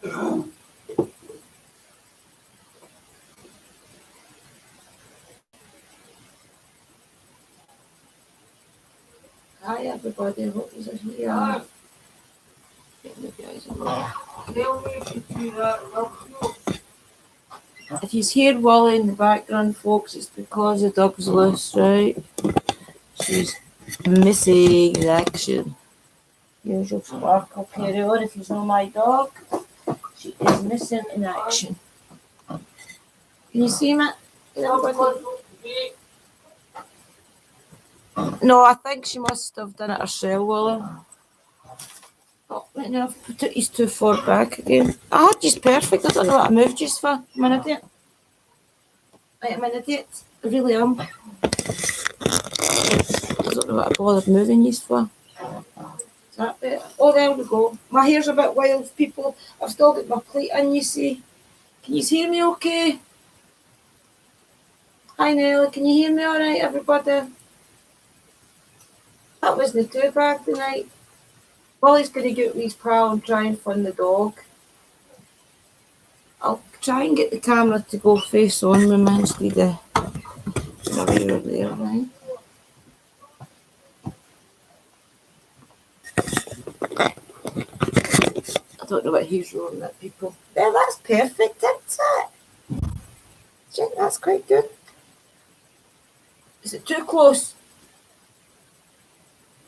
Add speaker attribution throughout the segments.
Speaker 1: Hi everybody, I hope you're here. If you hear Wally in the background, folks, it's because the dog's loose, right? She's missing in action. Usual sparkle carry on. If you know my dog, she is missing in action. Can you see me? No, I think she must have done it herself, Wally. Oh, right now I've put it too far back again. I had just perfect. I don't know what I moved just for. I'm an idiot. I'm an idiot. I really am. I don't know what I bothered moving these for. Is that better? Oh, there we go. My hair's a bit wild, people. I've still got my plate in, you see. Can you hear me okay? Hi, Nelly. Can you hear me all right, everybody? That wasn't too bad tonight. Wally's going to get with his pal and try and fund the dog. I'll try and get the camera to go face on with me instead of over there, right? I don't know what he's rolling at, people. There, that's perfect, isn't it? I think that's quite good. Is it too close?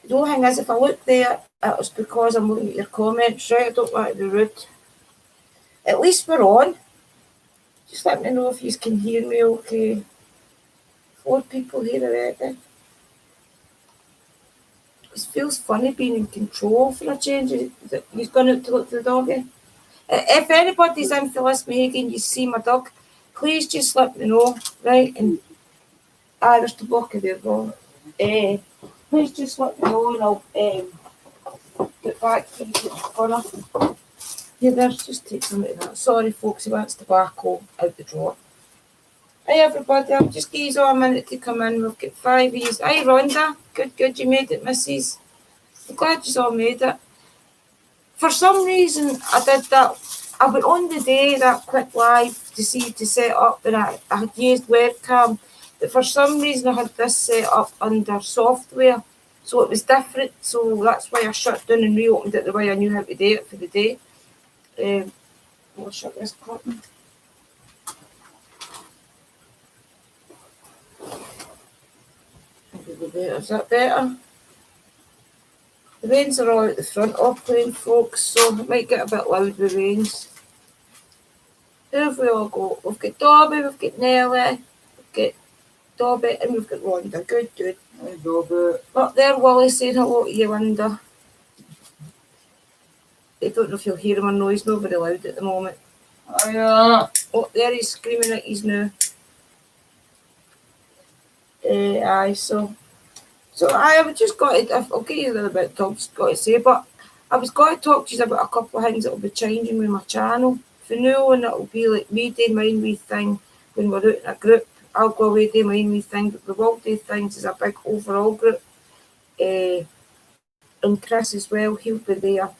Speaker 1: The only thing is, if I look there, it was because I'm looking at your comments, right? I don't want to be rude. At least we're on. Just let me know if you can hear me okay. 4 people here already. It feels funny being in control for a change. He's gone out to look for the doggy. If anybody's in Phyllis Mahagan, you see my dog, please just let me know, right? And there's the book of there, go. Please just let me know and I'll get back to you for her. Yeah, there's just take some of that. Sorry, folks, he wants tobacco out the drawer. Hi, everybody. I'll just give you a minute to come in. We've got 5 years. Hi, Rhonda. Good, you made it, Mrs. I'm glad you all made it. For some reason, I did that. I went on the day, that quick live, to set up, and I had used webcam. But for some reason, I had this set up under software. So it was different. So that's why I shut down and reopened it the way I knew how to do it for the day. I'll shut this curtain. Is that better? The rains are all at the front of playing, folks, so it might get a bit loud with rains. Who have we all got? We've got Dobby, we've got Nelly, we've got Dobby, and we've got Rhonda. Good.
Speaker 2: Hi, Dobby.
Speaker 1: Up there, Wally saying hello to you, Linda. I don't know if you'll hear him or no, he's not very loud at the moment.
Speaker 2: Hiya.
Speaker 1: Oh, there he's screaming at his now. So I've just got to, I'll get you a little bit of just got to say, but I was going to talk to you about a couple of things that will be changing with my channel. For now on, it'll be like me doing my wee thing when we're out in a group. I'll go away doing my wee thing, but we will do things as a big overall group. And Chris as well, he'll be there.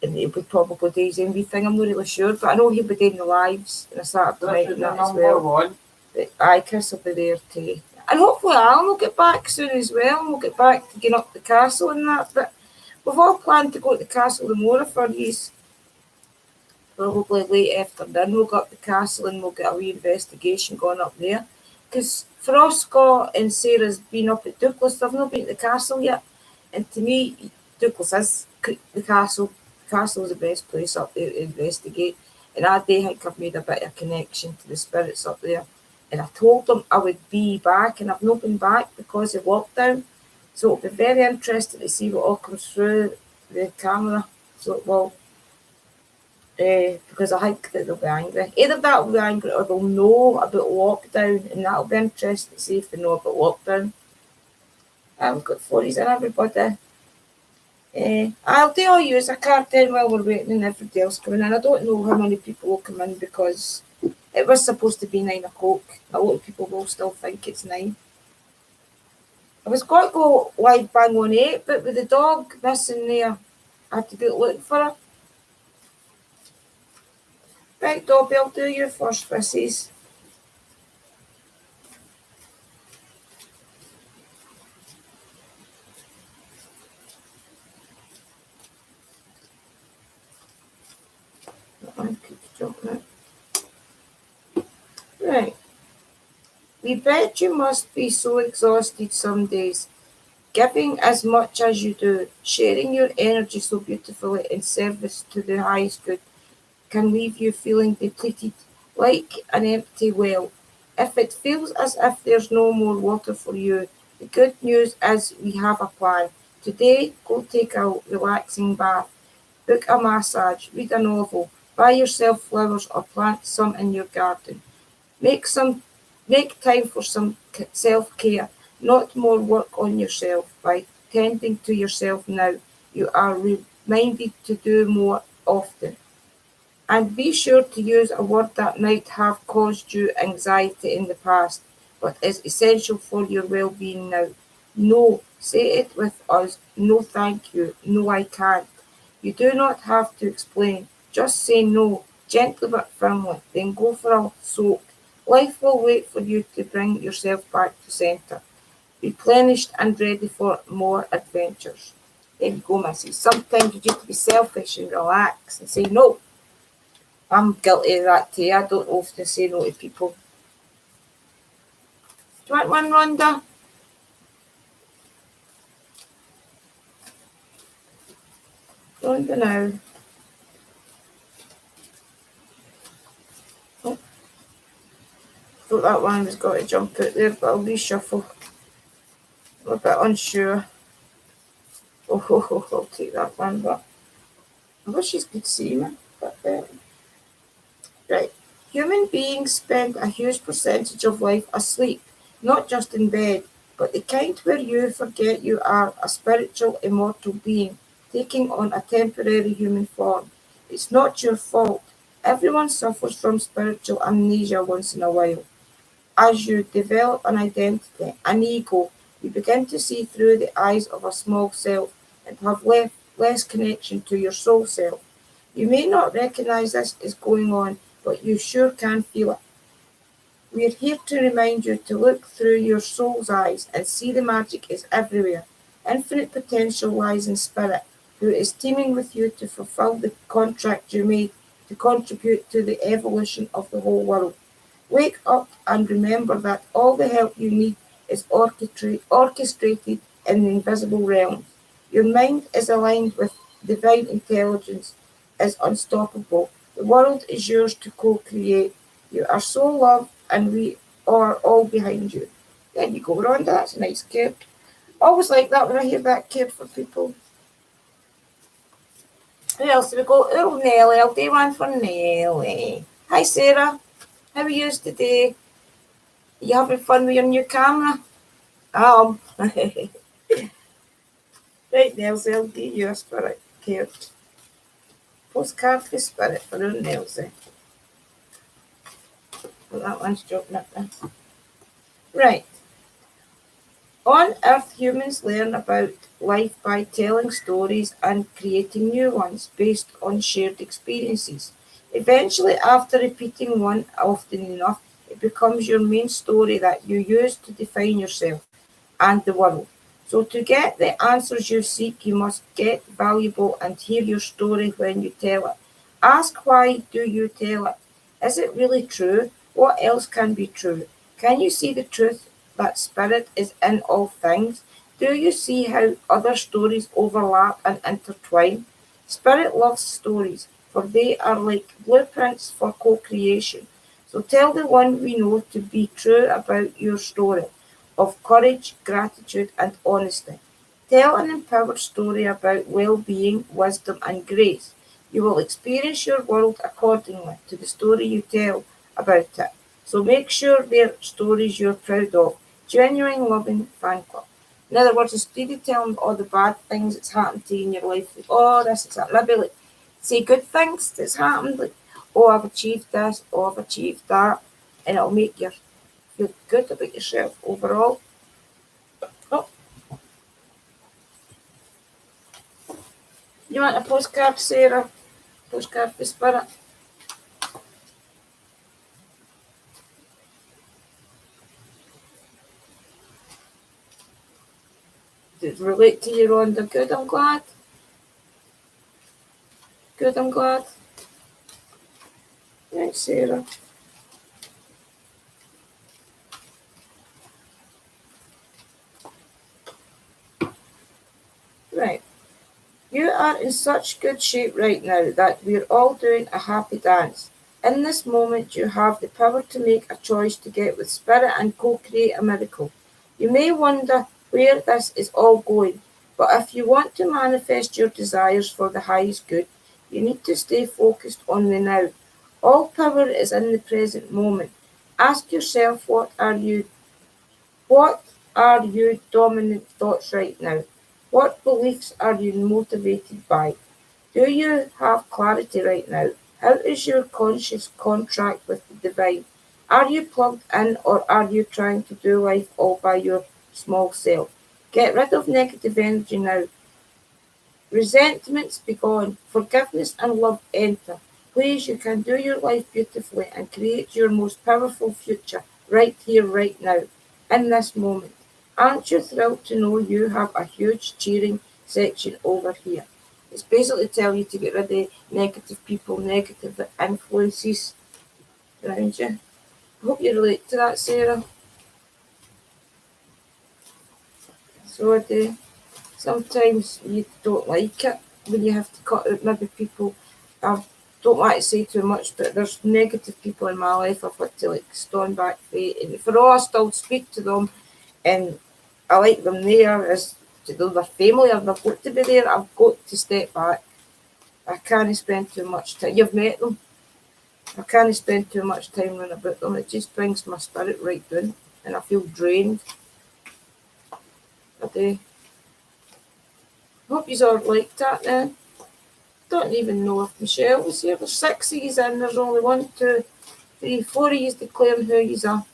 Speaker 1: And he'll be probably doing his own wee thing, I'm not really sure, but I know he'll be doing the lives on a Saturday night and that as well. But Chris will be there too. And hopefully Alan will get back soon as well, and we'll get back to getting up the castle and that. But we've all planned to go to the castle tomorrow for these. Probably late afternoon we'll go up the castle and we'll get a wee investigation going up there. Because for us, Scott and Sarah's been up at Douglas, they've not been to the castle yet. And to me, Douglas is the castle. The castle is the best place up there to investigate. And I do think I've made a bit of a connection to the spirits up there. And I told them I would be back, and I've not been back because of lockdown. So it'll be very interesting to see what all comes through the camera. So it will, because I think that they'll be angry. Either that will be angry or they'll know about lockdown, and that'll be interesting to see if they know about lockdown. We've got 40s and everybody. I'll tell you, it's a cartoon while we're waiting and everybody else coming in. I don't know how many people will come in because it was supposed to be 9 o'clock. A lot of people will still think it's 9. I was going to go live bang on 8, but with the dog missing there, I had to be looking for her. Right, Dobby, I'll do your first, Mrs. I keep jumping out. Right. We bet you must be so exhausted some days, giving as much as you do, sharing your energy so beautifully in service to the highest good can leave you feeling depleted, like an empty well. If it feels as if there's no more water for you, the good news is we have a plan. Today, go take a relaxing bath, book a massage, read a novel, buy yourself flowers or plant some in your garden. Make some make time for some self-care, not more work on yourself. By tending to yourself now, you are reminded to do more often. And be sure to use a word that might have caused you anxiety in the past, but is essential for your well-being now. No, say it with us. No, thank you. No, I can't. You do not have to explain. Just say no, gently but firmly. Then go for a soak. Life will wait for you to bring yourself back to centre, replenished and ready for more adventures. There you go, Missy. Sometimes you just have to be selfish and relax and say no. I'm guilty of that too. I don't often say no to people. Do you want one, Rhonda? Rhonda now. Oh, thought that one was got to jump out there, but I'll reshuffle. I'm a bit unsure. Oh, I'll take that one, but I wish you could see me. But right. Human beings spend a huge percentage of life asleep, not just in bed, but the kind where you forget you are a spiritual, immortal being taking on a temporary human form. It's not your fault. Everyone suffers from spiritual amnesia once in a while. As you develop an identity, an ego, you begin to see through the eyes of a small self and have less connection to your soul self. You may not recognize this is going on, but you sure can feel it. We're here to remind you to look through your soul's eyes and see the magic is everywhere. Infinite potential lies in spirit, who is teaming with you to fulfill the contract you made to contribute to the evolution of the whole world. Wake up and remember that all the help you need is orchestrated in the invisible realms. Your mind is aligned with divine intelligence, is unstoppable. The world is yours to co-create. You are so loved and we are all behind you. There you go, Rhonda, that's a nice card. Always like that when I hear that card for people. Who else have we got? Oh, Nelly, I'll do one for Nelly. Hi, Sarah. How are you today? You having fun with your new camera? Right, Nelsie, I'll do your spirit card. Postcard for spirit for our Nelsie. Well, that one's dropping up there. Right. On Earth, humans learn about life by telling stories and creating new ones based on shared experiences. Eventually, after repeating one often enough, it becomes your main story that you use to define yourself and the world. So, to get the answers you seek, you must get valuable and hear your story when you tell it. Ask why do you tell it? Is it really true? What else can be true? Can you see the truth that spirit is in all things? Do you see how other stories overlap and intertwine? Spirit loves stories, for they are like blueprints for co creation. So tell the one we know to be true about your story of courage, gratitude, and honesty. Tell an empowered story about well being, wisdom, and grace. You will experience your world accordingly to the story you tell about it. So make sure they're stories you're proud of. Genuine, loving fan club. In other words, instead of telling all the bad things that's happened to you in your life, like, oh, this is that, maybe like, say good things that's happened, like, oh, I've achieved this, oh, I've achieved that, and it'll make you feel good about yourself overall. Oh, you want a postcard, Sarah? Postcard for spirit? that relate to you, Rhonda. Good, I'm glad. Good, I'm glad. Right, Sarah. Right. You are in such good shape right now that we're all doing a happy dance. In this moment, you have the power to make a choice to get with spirit and co-create a miracle. You may wonder where this is all going, but if you want to manifest your desires for the highest good, you need to stay focused on the now. All power is in the present moment. Ask yourself what are your dominant thoughts right now? What beliefs are you motivated by? Do you have clarity right now? How is your conscious contract with the divine? Are you plugged in or are you trying to do life all by your small self? Get rid of negative energy now. Resentments be gone. Forgiveness and love enter. Please, you can do your life beautifully and create your most powerful future right here, right now, in this moment. Aren't you thrilled to know you have a huge cheering section over here? It's basically telling you to get rid of negative people, negative influences around you. I hope you relate to that, Sarah. So I do. Sometimes you don't like it when you have to cut out maybe people. I don't want to say too much, but there's negative people in my life I've had to like stand back for. And for all I still speak to them and I like them there as to know their family or they've got to be there, I've got to step back. I can't spend too much time. You've met them. I can't spend too much time on about them. It just brings my spirit right down and I feel drained. I do. Hope you all liked that then. Don't even know if Michelle was here. There's 6 of yous in. There's only 1, 2, 3, 4 of yous declaring who yous are.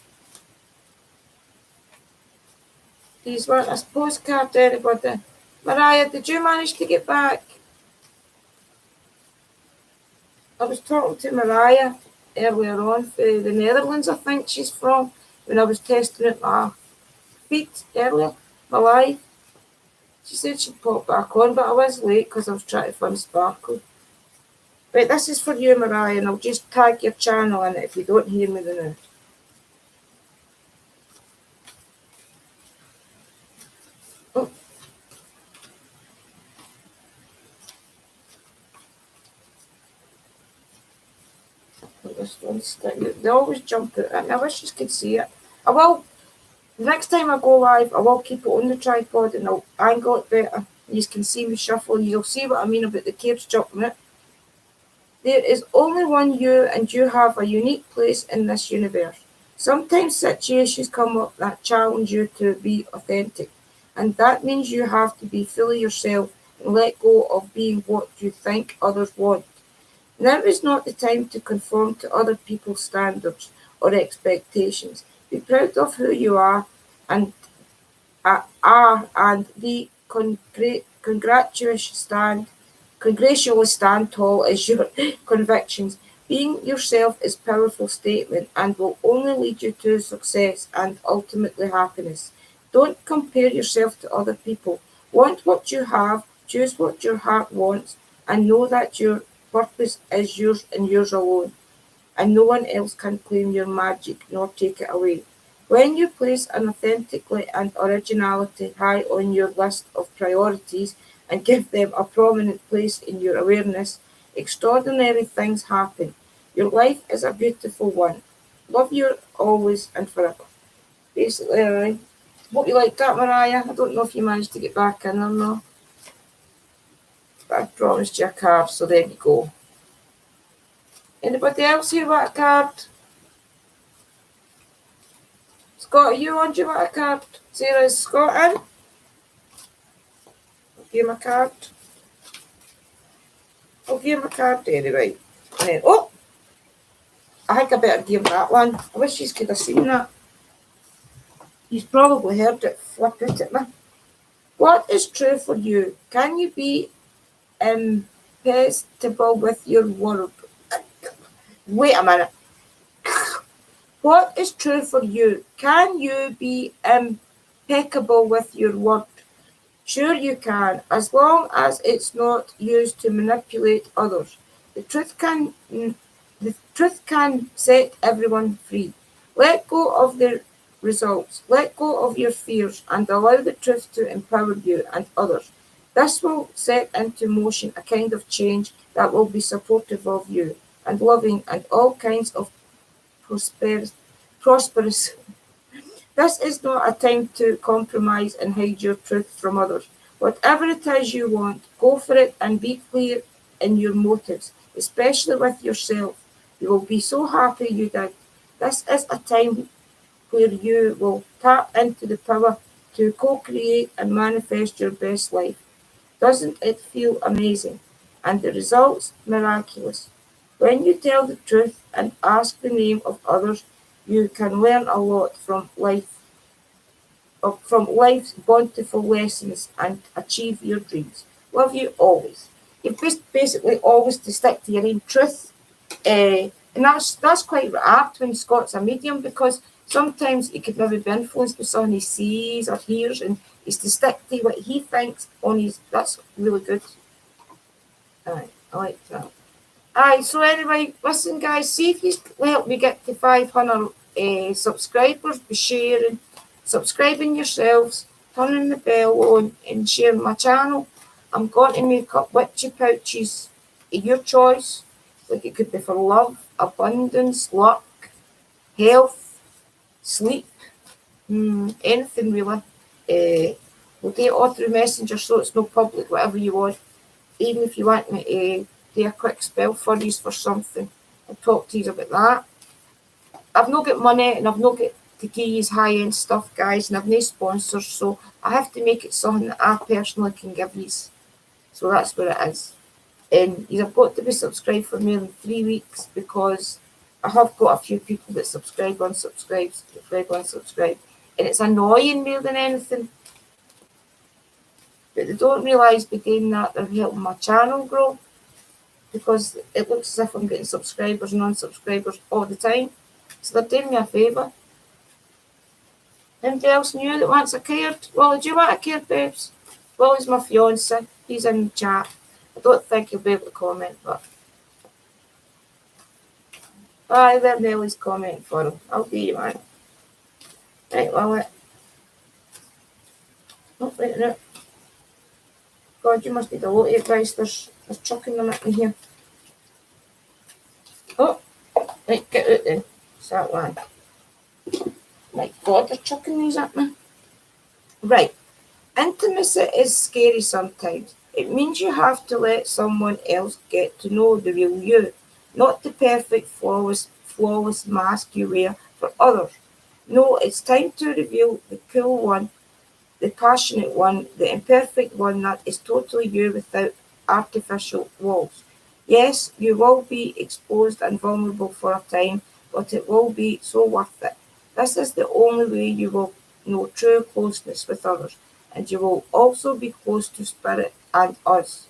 Speaker 1: These weren't a postcard to anybody. Mariah, did you manage to get back? I was talking to Mariah earlier on for the Netherlands, I think she's from, when I was testing out my feet earlier, my live. She said she'd pop back on, but I was late because I was trying to find Sparkle. Right, this is for you, Mariah, and I'll just tag your channel in it if you don't hear me now. Oh, this one's still, they always jump out at me. I wish you could see it. I will, next time I go live, I will keep it on the tripod and I'll angle it better. You can see me shuffle. You'll see what I mean about the caves jumping out. There is only one you, and you have a unique place in this universe. Sometimes situations come up that challenge you to be authentic, and that means you have to be fully yourself and let go of being what you think others want. Now is not the time to conform to other people's standards or expectations. Be proud of who you and are and be congratulations stand tall as your convictions. Being yourself is a powerful statement and will only lead you to success and ultimately happiness. Don't compare yourself to other people. Want what you have, choose what your heart wants, and know that your purpose is yours and yours alone, and no one else can claim your magic nor take it away. When you place an authenticity and originality high on your list of priorities and give them a prominent place in your awareness, extraordinary things happen. Your life is a beautiful one. Love you always and forever. Basically, alright. Hope you liked that, Mariah. I don't know if you managed to get back in or not, but I promised you a card, so there you go. Anybody else here want a card? Scott, are you on? Do you want a card? Sarah, is Scott in? I'll give him a card. I'll give him a card anyway. And then, oh! I think I better give him that one. I wish you could have seen that. He's probably heard it flip out at me. What is true for you? Can you be impeccable with your word? Wait a minute. What is true for you? Can you be impeccable with your word? Sure you can, as long as it's not used to manipulate others. The truth can the truth can set everyone free. Let go of the results. Let go of your fears and allow the truth to empower you and others. This will set into motion a kind of change that will be supportive of you and loving and all kinds of prosperous. This is not a time to compromise and hide your truth from others. Whatever it is you want, go for it and be clear in your motives, especially with yourself. You will be so happy you did. This is a time where you will tap into the power to co-create and manifest your best life. Doesn't it feel amazing? And the results miraculous. When you tell the truth and ask the name of others, you can learn a lot from life's bountiful lessons and achieve your dreams. Love you always. You've basically always to stick to your own truth. And that's quite apt when Scott's a medium because sometimes he could maybe be influenced by something he sees or hears and he's to stick to what he thinks on his that's really good. Aye, I like that. Aye, so anyway, listen guys, see if you help me get to 500 subscribers by sharing, subscribing yourselves, turning the bell on and sharing my channel. I'm going to make up witchy pouches of your choice. Like it could be for love, abundance, luck, health, sleep, anything really. We'll do it all through Messenger so it's no public, whatever you want. Even if you want me to do a quick spell for you for something, I'll talk to you about that. I've not got money and I've not got to give you high-end stuff, guys, and I've no sponsors, so I have to make it something that I personally can give you. So that's what it is. And you've got to be subscribed for more than 3 weeks because I have got a few people that subscribe, unsubscribe, subscribe, unsubscribe. And it's annoying more than anything. But they don't realise by doing that they're helping my channel grow because it looks as if I'm getting subscribers and unsubscribers all the time. So they're doing me a favour. Anybody else new that wants a card? Well, do you want a card, babes? Well, he's my fiance. He's in the chat. I don't think he'll be able to comment, but aye, there Nellie's comment for him. I'll do you, man. Right, well, oh, wait a minute. God, you must be delighted, guys. There's chucking them at me here. Oh, right, get out then. It's that one. My God, they're chucking these at me. Right. Intimacy is scary sometimes. It means you have to let someone else get to know the real you, not the perfect, flawless mask you wear for others. No, it's time to reveal the cool one, the passionate one, the imperfect one that is totally you without artificial walls. Yes, you will be exposed and vulnerable for a time, but it will be so worth it. This is the only way you will know true closeness with others, and you will also be close to spirit and us.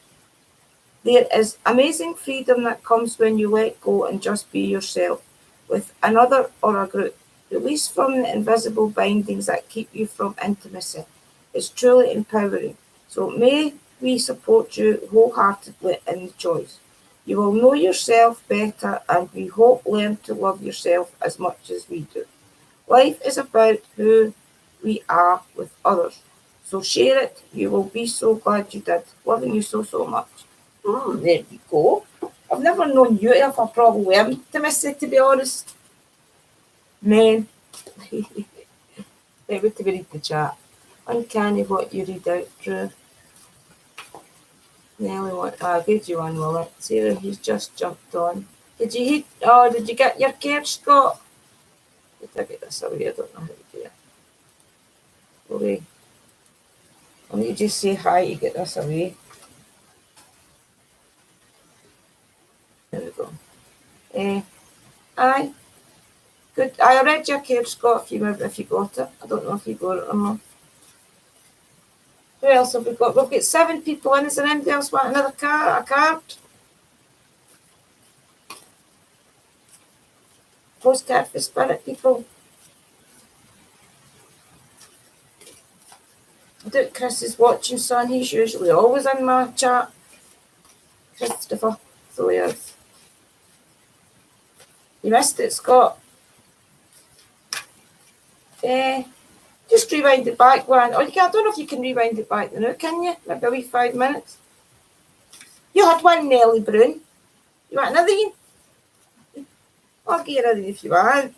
Speaker 1: There is amazing freedom that comes when you let go and just be yourself with another or a group. Release from the invisible bindings that keep you from intimacy. It's truly empowering. So may we support you wholeheartedly in the choice. You will know yourself better and we hope learn to love yourself as much as we do. Life is about who we are with others. So share it. You will be so glad you did. Loving you so, so much. There you go. I've never known you to have a problem with intimacy, to be honest. Men. Wait to read the chat. Uncanny what you read out, Drew. Nelly, what? Good you on, Willet. Sarah, he's just jumped on. Did you get your card, Scott? Did I get this away? I don't know how to do it. Okay. Let me just say hi to get this away. There we go. Aye. Good. I read your card, Scott, if you got it. I don't know if you got it or not. Who else have we got? We've got 7 people in. Is there anybody else want another card? A card? Postcard for spirit people. Chris is watching, son. He's usually always in my chat. Christopher, so he is. You missed it, Scott. Just rewind it back one. Or you can, I don't know if you can rewind it back now, can you? Maybe a wee 5 minutes. You had one, Nelly Brown. You want another one? I'll get another if you want.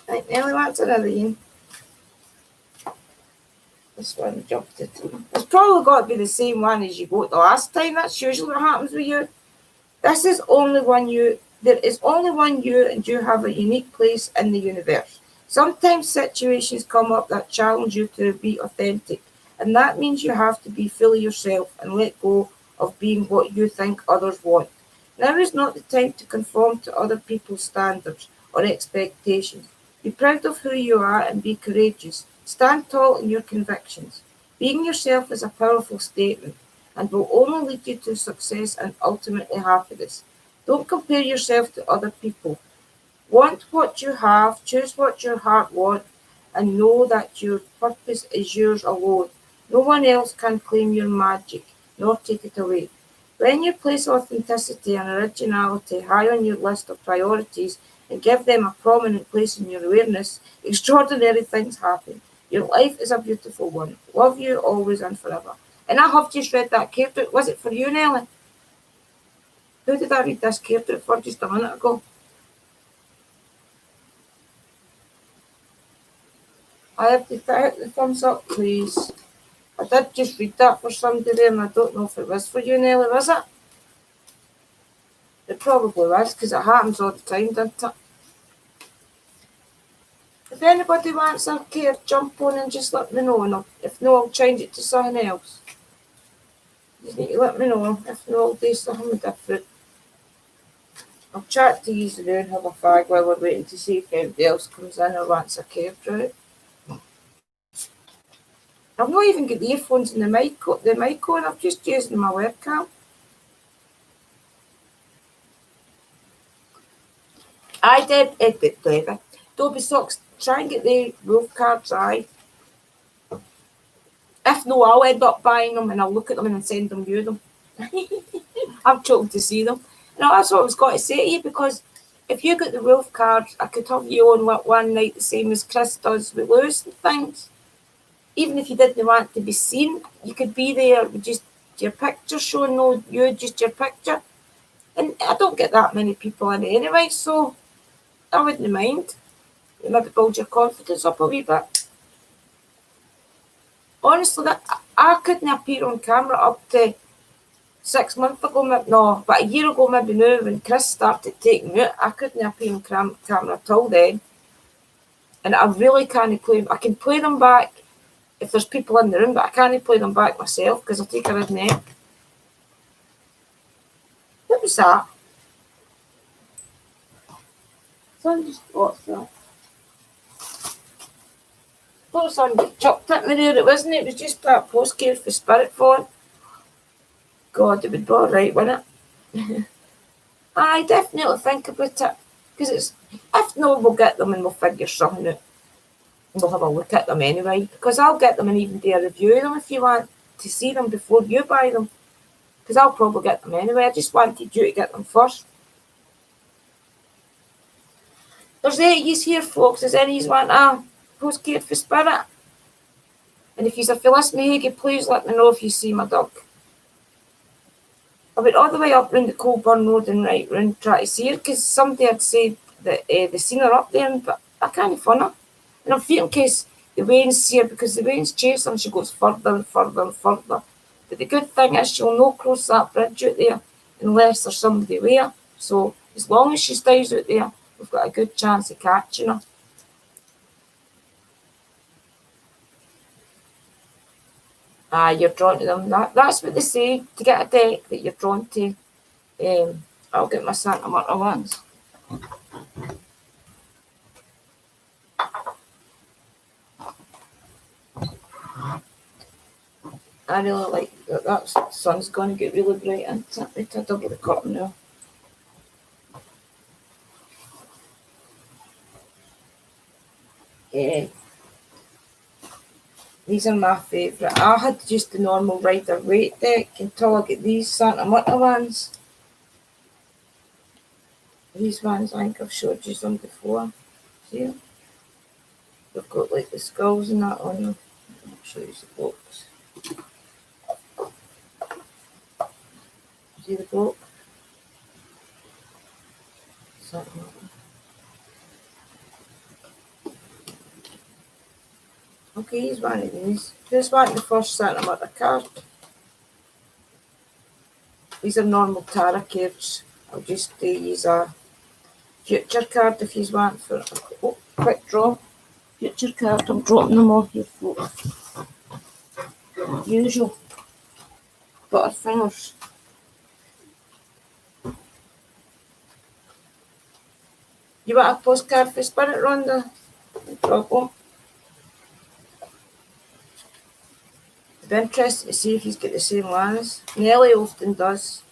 Speaker 1: Right, Nelly wants another one. This one jumped it. It's probably got to be the same one as you got the last time. That's usually what happens with you. This is only one you. There is only one you, and you have a unique place in the universe. Sometimes situations come up that challenge you to be authentic, and that means you have to be fully yourself and let go of being what you think others want. Now is not the time to conform to other people's standards or expectations. Be proud of who you are and be courageous. Stand tall in your convictions. Being yourself is a powerful statement and will only lead you to success and ultimately happiness. Don't compare yourself to other people. Want what you have, choose what your heart wants, and know that your purpose is yours alone. No one else can claim your magic, nor take it away. When you place authenticity and originality high on your list of priorities and give them a prominent place in your awareness, extraordinary things happen. Your life is a beautiful one. Love you always and forever. And I have just read that character. Was it for you, Nelly? Who did I read this character for just a minute ago? I have to hit the thumbs up, please. I did just read that for somebody there, and I don't know if it was for you, Nelly, was it? It probably was, because it happens all the time, doesn't it? If anybody wants a care, jump on and just let me know, and if no, I'll change it to something else. You just need to let me know. If no, I'll do something different. I'll chat to you now and have a fag while we're waiting to see if anybody else comes in or wants a care out. I've not even got the earphones and the mic on. I'm just using my webcam. I did it, David. Dobby Socks, try and get the wolf cards, aye. If no, I'll end up buying them and I'll look at them and send them you them. I'm choking to see them. No, that's what I was going to say to you, because if you got the wolf cards, I could have you on one night the same as Chris does with Lewis and things. Even if you didn't want to be seen, you could be there with just your picture showing, no, you, just your picture. And I don't get that many people in it anyway, so I wouldn't mind. You maybe build your confidence up a wee bit. Honestly, I couldn't appear on camera up to 6 months ago, no, but a year ago maybe now, when Chris started taking me out, I couldn't appear on camera till then. And I really can't play them. I can play them back if there's people in the room, but I can't play them back myself because I'll take a red neck. What was that? Someone just watched that. Thought someone got chucked at me there. It wasn't. It was just that postcard for Spirit Phone. God, it would be alright, wouldn't it? I definitely think about it. Because it's, if no, we'll get them and we'll figure something out. And we'll have a look at them anyway. Because I'll get them and even do a review of them if you want to see them before you buy them. Because I'll probably get them anyway. I just wanted you to get them first. There's 8 years here, folks. Does any of you want a postcard for Spirit? And if you're listening, Haggy, please let me know if you see my dog. I went all the way up round the Colburn Road and right round trying to see her, because somebody had said that they seen her up there, but I can't find her. And I'm fearing in case the Waynes see her, because the Waynes chase her and she goes further and further and further. But the good thing is she'll not cross that bridge out there unless there's somebody there. So as long as she stays out there, we've got a good chance of catching her. You're drawn to them. That's what they say, to get a deck that you're drawn to. I'll get my Santa Marta ones. I really like that sun's going to get really bright, and it's a double the curtain now. Yeah. These are my favourite. I had just the normal Rider-Waite deck until I get these Santa Mutter ones. These ones, I think I've showed you some before. See? They've got like the skulls and that on them. I'll show you the box. See the box? Santa Mutter. Okay, here's one of these. Just want the first Santa Mutter card. These are normal tarot cards. I'll just use a future card if you want for a quick draw. Future card, I'm dropping them off here, folks. Usual butterfingers. You want a postcard for Spirit Ronda? No problem. I'd be interested to see if he's got the same ones. Nelly often does.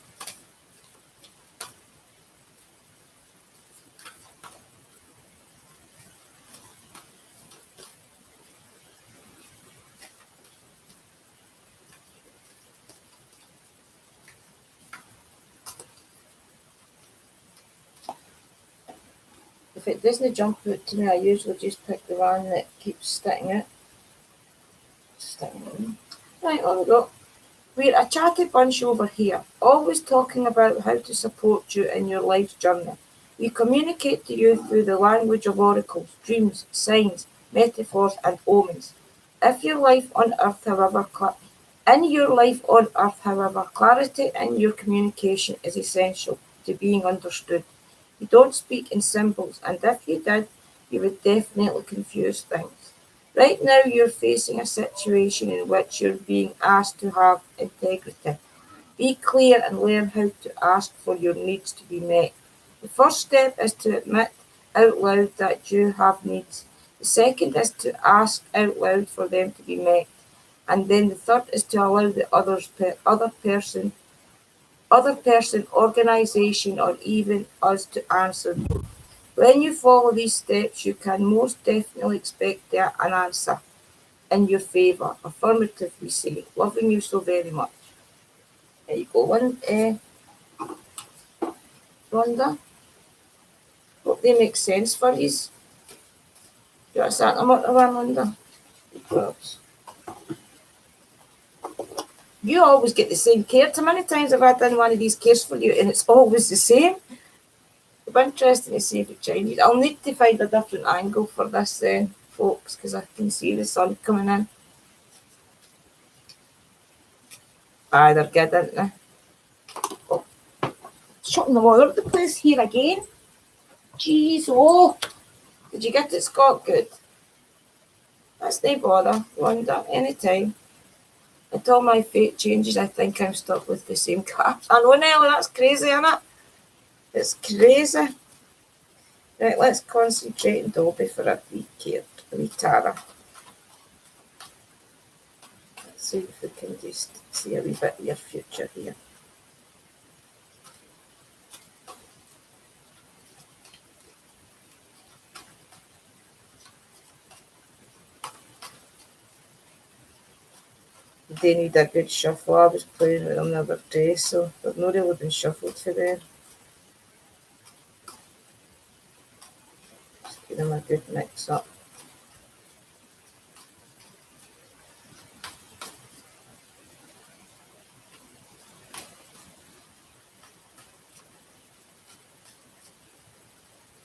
Speaker 1: If it doesn't jump out to me, I usually just pick the one that keeps sticking out. Right, on we go. We're a chatty bunch over here, always talking about how to support you in your life's journey. We communicate to you through the language of oracles, dreams, signs, metaphors, and omens. If your life on earth, however, in your life on earth, however, clarity in your communication is essential to being understood. You don't speak in symbols, and if you did, you would definitely confuse things. Right now, you're facing a situation in which you're being asked to have integrity. Be clear and learn how to ask for your needs to be met. The first step is to admit out loud that you have needs. The second is to ask out loud for them to be met. And then the third is to allow the other person, organisation, or even us to answer you. When you follow these steps, you can most definitely expect an answer in your favour. Affirmative, we say. Loving you so very much. There you go, Rhonda. Hope they make sense for you. You want to start them up one, Rhonda? You always get the same card. How many times have I done one of these cards for you and it's always the same? It'll be interesting to see if it changes. I'll need to find a different angle for this then, folks, because I can see the sun coming in. Aye, they're good, aren't they? Oh, shutting them all over the place here again. Jeez, oh. Did you get it, Scott? Good. That's no bother, Wanda, anytime. Until my fate changes, I think I'm stuck with the same cards. I know, Nelly, that's crazy, isn't it? It's crazy. Right, let's concentrate on Dobby for a wee card, a wee Tara. Let's see if we can just see a wee bit of your future here. They need a good shuffle. I was playing with them the other day, so they've not really been shuffled for them. Just give them a good mix up.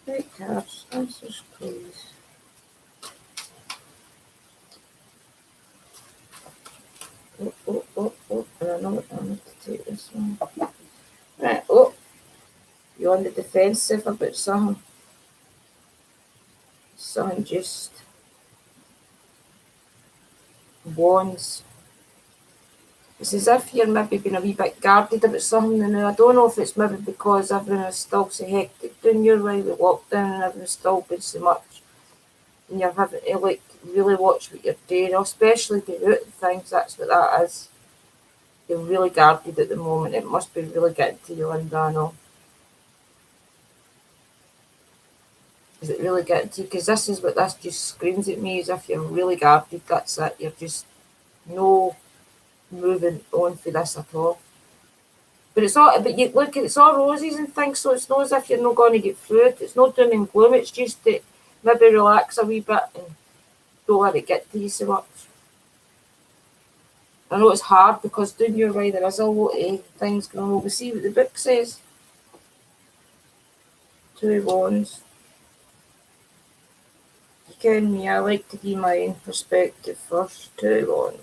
Speaker 1: Right, cards, answers, please. Oh, and I know I need to take this one. Right, oh, you're on the defensive about something. Something just wands. It's as if you're maybe being a wee bit guarded about something, and I don't know if it's maybe because everything is still so hectic down your way with lockdown and everything's still been so much, and you're having to like really watch what you're doing, especially the root things. That's what that is. You're really guarded at the moment. It must be really getting to you, Linda, I know. Is it really getting to you? Because this is what this just screams at me, as if you're really guarded. That's it. You're just no moving on for this at all. But it's all. But you look, it's all roses and things, so it's not as if you're not going to get through it. It's not doom and gloom. It's just that maybe relax a wee bit and don't let it get to you so much. I know it's hard because doing your way there is a lot of things going on. We'll see what the book says. Two of Wands. You ken me, I like to give my own perspective first. Two of Wands.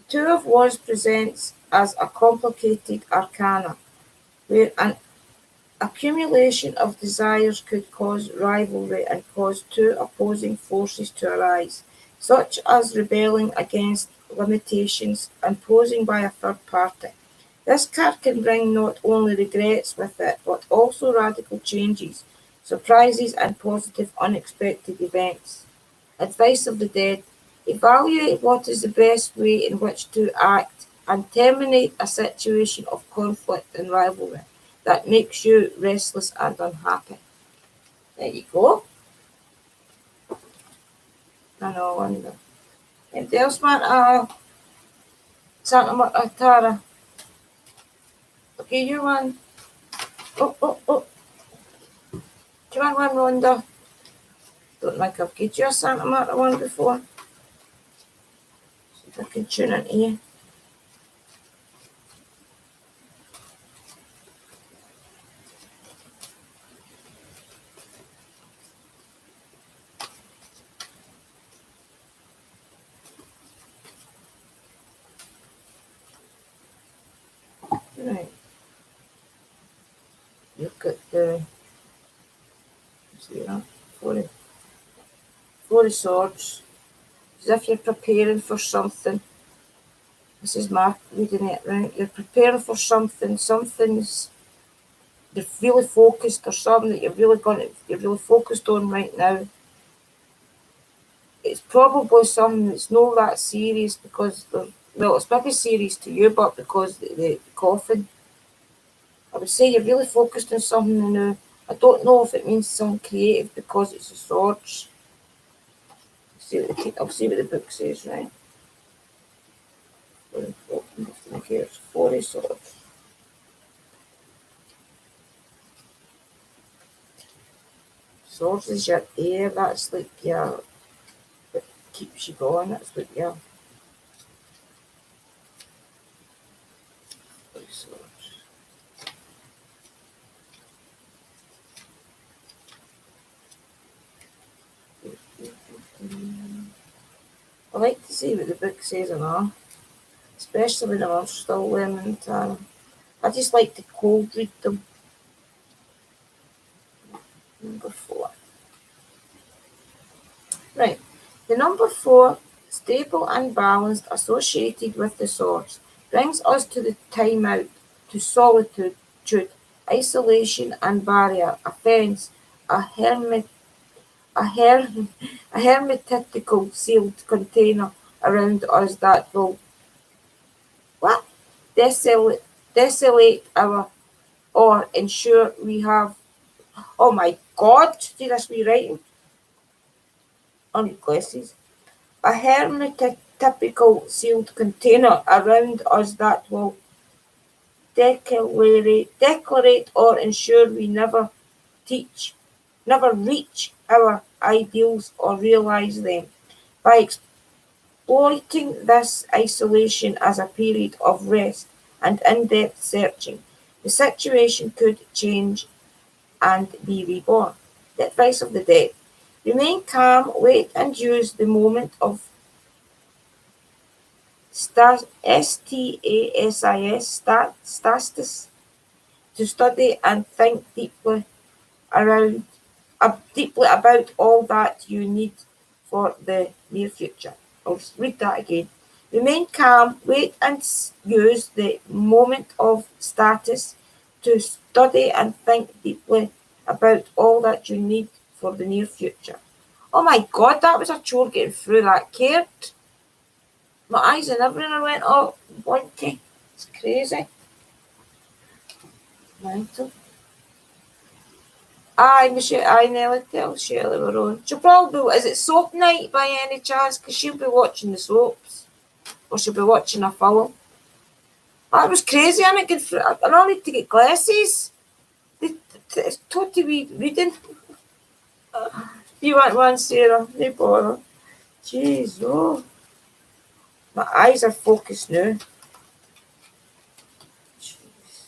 Speaker 1: Two of Wands presents as a complicated arcana, where an accumulation of desires could cause rivalry and cause two opposing forces to arise, such as rebelling against limitations imposed by a third party. This card can bring not only regrets with it, but also radical changes, surprises, and positive unexpected events. Advice of the dead. Evaluate what is the best way in which to act and terminate a situation of conflict and rivalry that makes you restless and unhappy. There you go. I know, I wonder. Anybody else want Santa Tara? Okay, you one. Oh. Do you want one, Rhonda? Don't think I've given you a Santa Marta one before. See if I can tune into you. Right. Look at the, see that? Four of Swords. As if you're preparing for something. This is Mark reading it, right? You're preparing for something. Something's you're really focused, or something that you're really focused on right now. It's probably something that's not that serious because it's maybe serious to you, but because the coffin. I would say you're really focused on something now. I don't know if it means something creative because it's a swords. I'll see what the book says, right? Here's 4 swords. Swords is your air, that's like your, that keeps you going, that's like your swords. I like to see what the book says and all, especially when I'm still learning tarot. I just like to cold read them. Number 4. Right. The number 4, stable and balanced, associated with the swords, brings us to the time out, to solitude, isolation and barrier, a fence, a hermetical sealed container around us that will what? Desolate our or ensure we have. Oh my God! See this rewriting on your glasses. A hermetical sealed container around us that will declarate or ensure we never reach our ideals or realize them. By exploiting this isolation as a period of rest and in-depth searching, the situation could change and be reborn. The advice of the dead. Remain calm, wait and use the moment of stasis to study and think deeply about all that you need for the near future. I'll read that again. Remain calm, wait and use the moment of status to study and think deeply about all that you need for the near future. Oh my God, that was a chore getting through that card. My eyes and everything went up, blinky. It's crazy. Mental. Aye, Nelly, tell Shirley we're on. She'll probably, is it soap night by any chance? Because she'll be watching the soaps. Or she'll be watching a film. That was crazy, I need I need to get glasses. It's totally reading. You want one, Sarah? No bother. Jeez, oh. My eyes are focused now. Jeez.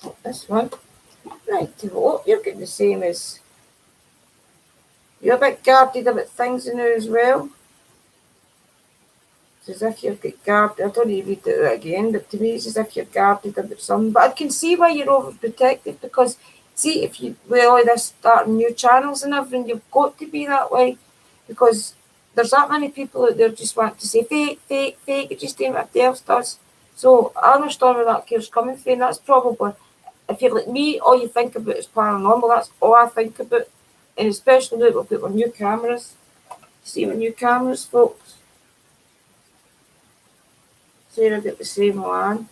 Speaker 1: Oh, this one. Right, oh, you're getting the same as... You're a bit guarded about things now as well. It's as if you've got guarded. I don't need to read it out again, but to me it's as if you're guarded about something. But I can see why you're overprotected, because see, if you with all this starting new channels and everything, you've got to be that way, because there's that many people out there just want to say fake, fake, fake. It just ain't what else does. So I understand where that care's coming from. That's probably, if you're like me, all you think about is paranormal. That's all I think about, and especially now we've got new cameras. See with new cameras, folks. Sarah got the same one.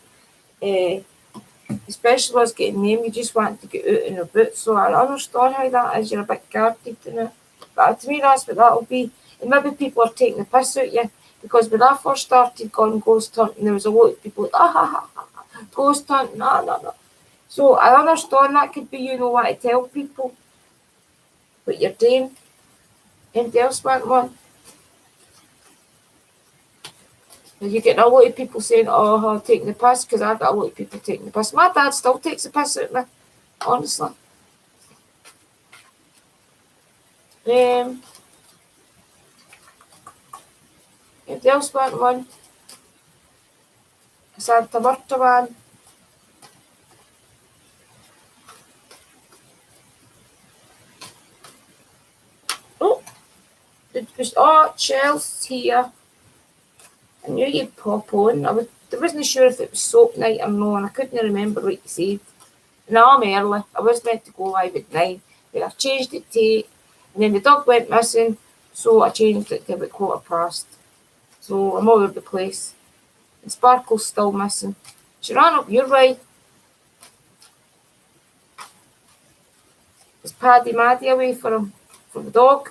Speaker 1: Especially us getting named, you just want to get out and about. So I understand how that is. You're a bit guarded in it. But to me, that's what that'll be. And maybe people are taking the piss out of you, because when I first started going ghost hunting, there was a lot of people like, ah, ha, ha, ha, ghost hunting, no, no, no. So I understand that could be, you know, what to tell people what you're doing. Anything else want one? You're getting a lot of people saying, oh, taking the piss, because I've got a lot of people taking the piss. My dad still takes the piss out of me, honestly. Anything else want one? Santa Marta one. Oh, Chelsea's here. I knew you'd pop on. I wasn't sure if it was soap night or no, and I couldn't remember what you said. No, I'm early. I was meant to go live at 9, but I've changed it to 8, and then the dog went missing, so I changed it to about 15:15. So I'm all over the place. And Sparkle's still missing. She ran up your way. Is Paddy Maddy away for the dog,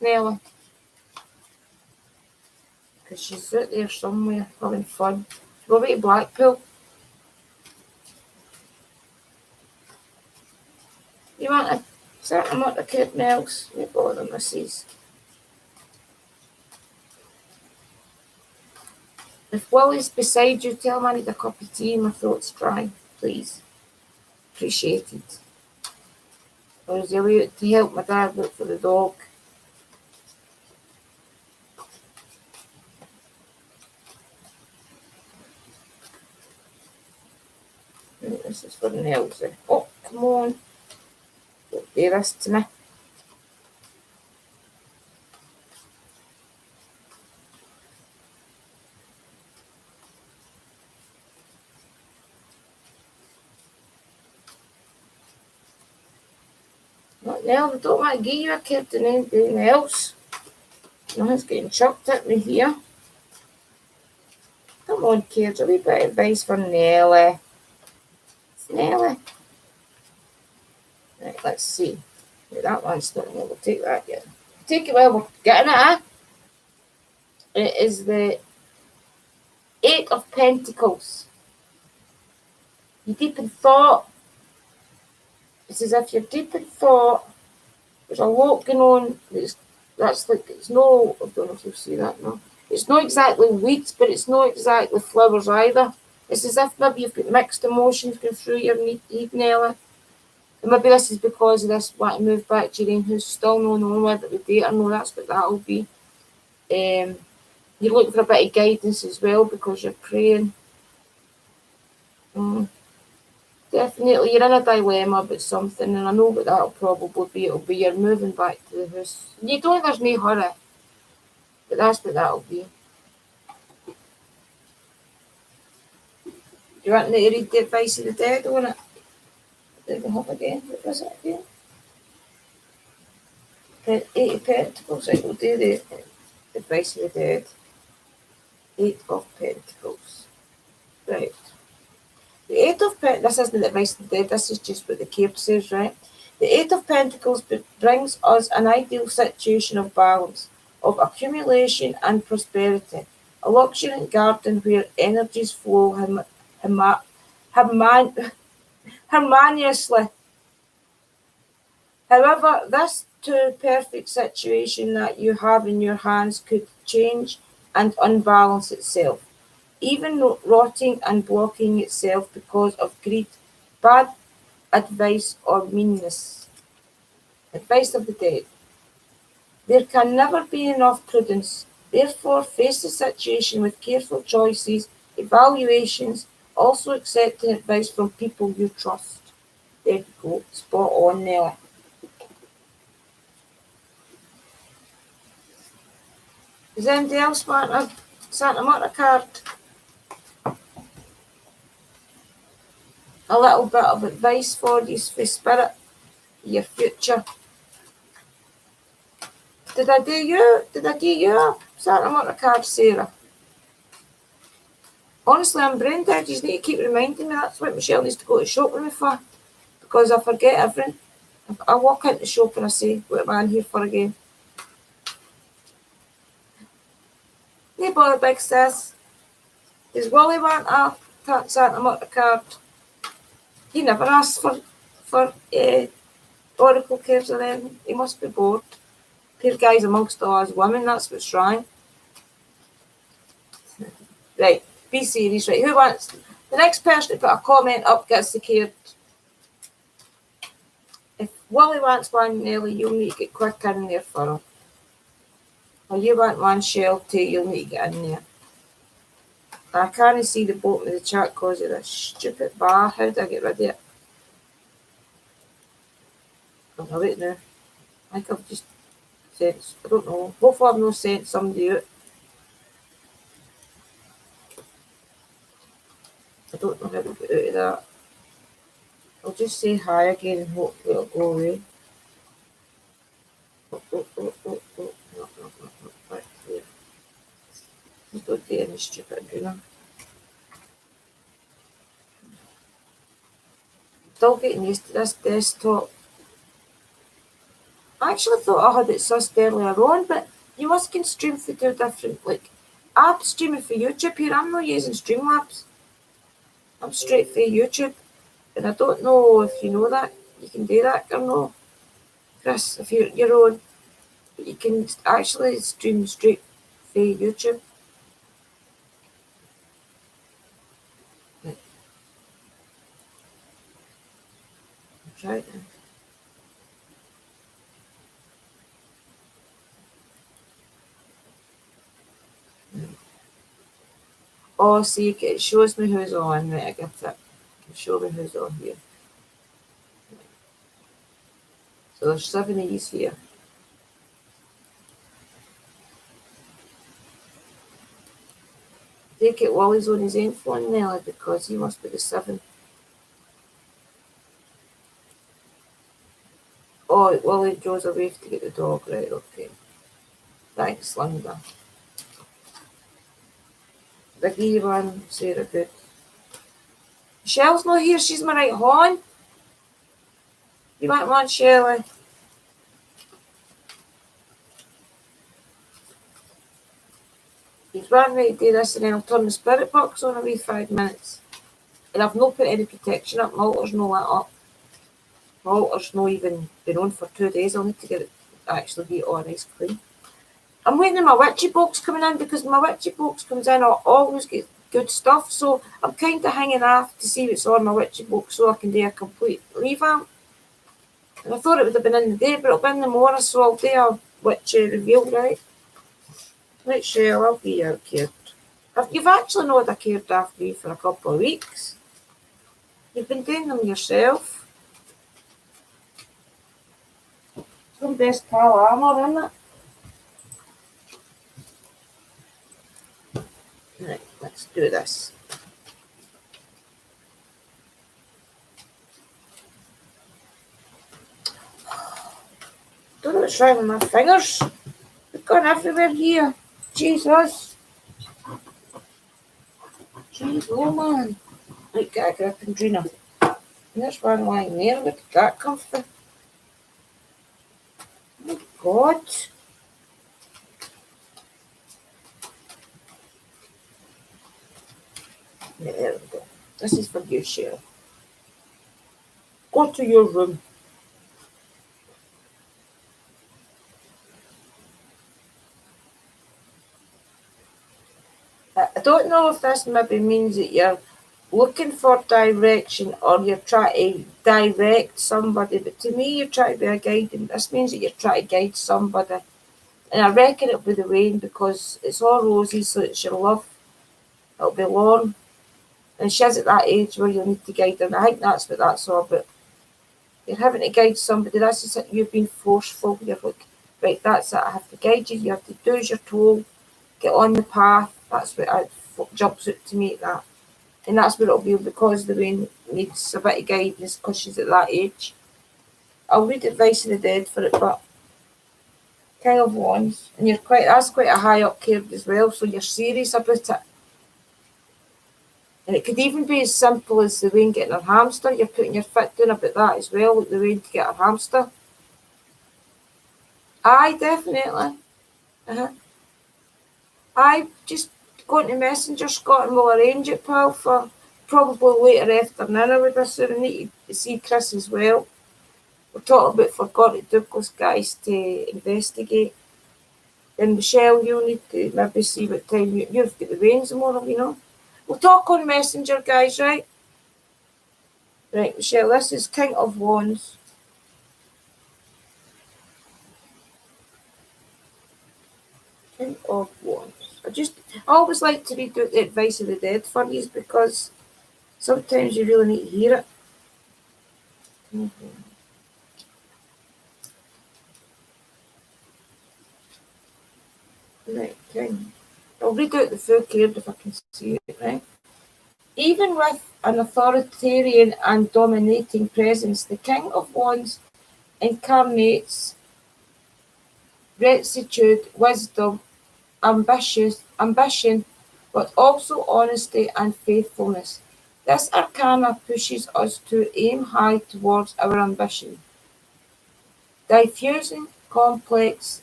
Speaker 1: Nelly? Because she's out there somewhere having fun. She's away to Blackpool. You want to set them up to kid else? You bother, missus. If Willie's beside you, tell him I need a cup of tea and my throat's dry, please. Appreciate it. Or is he away to help my dad look for the dog? This is for Nelsie. Oh, come on. Don't do this to me. Not now, I don't want to give you a kid and anything else. Nothing's getting chucked at me here. Come on, kids, a wee bit of advice for Nelly. It's Nelly. Right, let's see. Yeah, that one's not, we'll take that yet. Take it while we're getting it, eh? It is the 8 of Pentacles. You're deep in thought. It's as if you're deep in thought. There's a lot going on. That's like, it's no, I don't know if you'll see that now. It's not exactly weeds, but it's not exactly flowers either. It's as if maybe you've got mixed emotions going through your head, Nelly. And maybe this is because of this want to move back to your own house, still not knowing whether we date or no, that's what that'll be. You're looking for a bit of guidance as well because you're praying. Definitely, you're in a dilemma about something, and I know what that'll probably be. It'll be you're moving back to the house. You don't think there's no hurry, but that's what that'll be. Do you want me to read the advice of the dead on it? There we have again. What was it again? 8 of Pentacles. Right, we'll do the advice of the dead. 8 of Pentacles. Right. The Eight of Pentacles, this isn't the advice of the dead, this is just what the card says, right? The Eight of Pentacles brings us an ideal situation of balance, of accumulation and prosperity, a luxuriant garden where energies flow harmoniously. However, this too perfect situation that you have in your hands could change and unbalance itself, even rotting and blocking itself because of greed, bad advice, or meanness. Advice of the dead. There can never be enough prudence. Therefore, face the situation with careful choices, evaluations, also accepting advice from people you trust. There you go. Spot on, Nelly. Does anybody else want a Santa Marta card? A little bit of advice for you for spirit, your future. Did I give you a Santa Marta card, Sarah? Honestly, I'm brain dead. You just need to keep reminding me. That's what Michelle needs to go to the shop with me for. Because I forget everything. I walk into the shop and I say, what am I in here for again? No bother, big sis. Does Wally want a Santa Marta card? He never asks for oracle cards or anything. He must be bored. Poor guy's amongst all his women, that's what's wrong. Right, be serious, right? Who wants... The next person to put a comment up gets the card. If Wally wants one, Nelly, you'll need to get quick in there for him. Or you want one, Shell, too, you'll need to get in there. I can't see the bottom of the chat because of this stupid bar. How do I get rid of it? Oh, wait now. I think I've just sent... I don't know. Hopefully I've not sent somebody out. I don't know how to get out of that. I'll just say hi again and hopefully it'll go away. No. Right there. Just don't do any stupid, you know. Still getting used to this desktop. I actually thought I had it sussed earlier on, but you must can stream for two different, like, I'm streaming for YouTube here. I'm not using Streamlabs. I'm straight for YouTube. And I don't know if you know that. You can do that or no, Chris, if you're your own. But you can actually stream straight for YouTube. Right. I'll try it then. Oh, see, it shows me who's on. Right, I get it. Show me who's on here. So there's 7 of these here. Take it Wally's on his own phone, Nelly, because he must be the 7. Oh, Wally goes away to get the dog. Right, okay. Thanks, Linda. Biggie one, Sarah good. Michelle's not here, she's my right hand. You want one, Shelley? He's one right to do this and then I'll turn the spirit box on a wee 5 minutes. And I've not put any protection up, my altar's no lit up. My altar's not even been on for 2 days, I'll need to get it actually be all nice clean. I'm waiting on my witchy box coming in because my witchy box comes in, I always get good stuff, so I'm kind of hanging off to see what's on my witchy box so I can do a complete revamp. And I thought it would have been in the day, but it'll be in the morning, so I'll do a witchy reveal, right? Right, Shell, I'll be out, kid. You've actually not had a cared after me for a couple of weeks. You've been doing them yourself. Some best pal armour, isn't it? Right, let's do this. Don't know what's wrong with my fingers. They've gone everywhere here. Jesus. Jeez, oh man. Right, get a grip and drainer. And there's one lying there. Where did that come from? Oh God. Yeah, there we go. This is for you, Cheryl. Go to your room. I don't know if this maybe means that you're looking for direction or you're trying to direct somebody, but to me you're trying to be a guide, and this means that you're trying to guide somebody. And I reckon it'll be the rain because it's all roses, so it's your love. It'll be Lauren. And she's at that age where you'll need to guide her. And I think that's what that's all about. You're having to guide somebody. That's just it. You've been forceful. You're like, right, that's it. I have to guide you. You have to do as you're told. Get on the path. That's what jumps out to me at that. And that's what it'll be because the rain needs a bit of guidance because she's at that age. I'll read Advice of the Dead for it, but King of Wands. And that's quite a high up card as well, so you're serious about it. And it could even be as simple as the rain getting her hamster. You're putting your foot down about that as well, like the rain to get her hamster. Aye, definitely. Aye, just go into Messenger, Scott, and we'll arrange it, pal, for probably later afternoon. I would assume. I need to see Chris as well. We're talking about Forgotten Douglas guys to investigate. Then Michelle, you'll need to maybe see what time you've got the rains tomorrow, you know. We'll talk on Messenger, guys, right? Right, Michelle, this is King of Wands. King of Wands. I always like to read out the Advice of the Dead for you because sometimes you really need to hear it. Right, King. I'll read out the full card if I can see it, right? Even with an authoritarian and dominating presence, the King of Wands incarnates rectitude, wisdom, ambition, but also honesty and faithfulness. This arcana pushes us to aim high towards our ambition, diffusing complex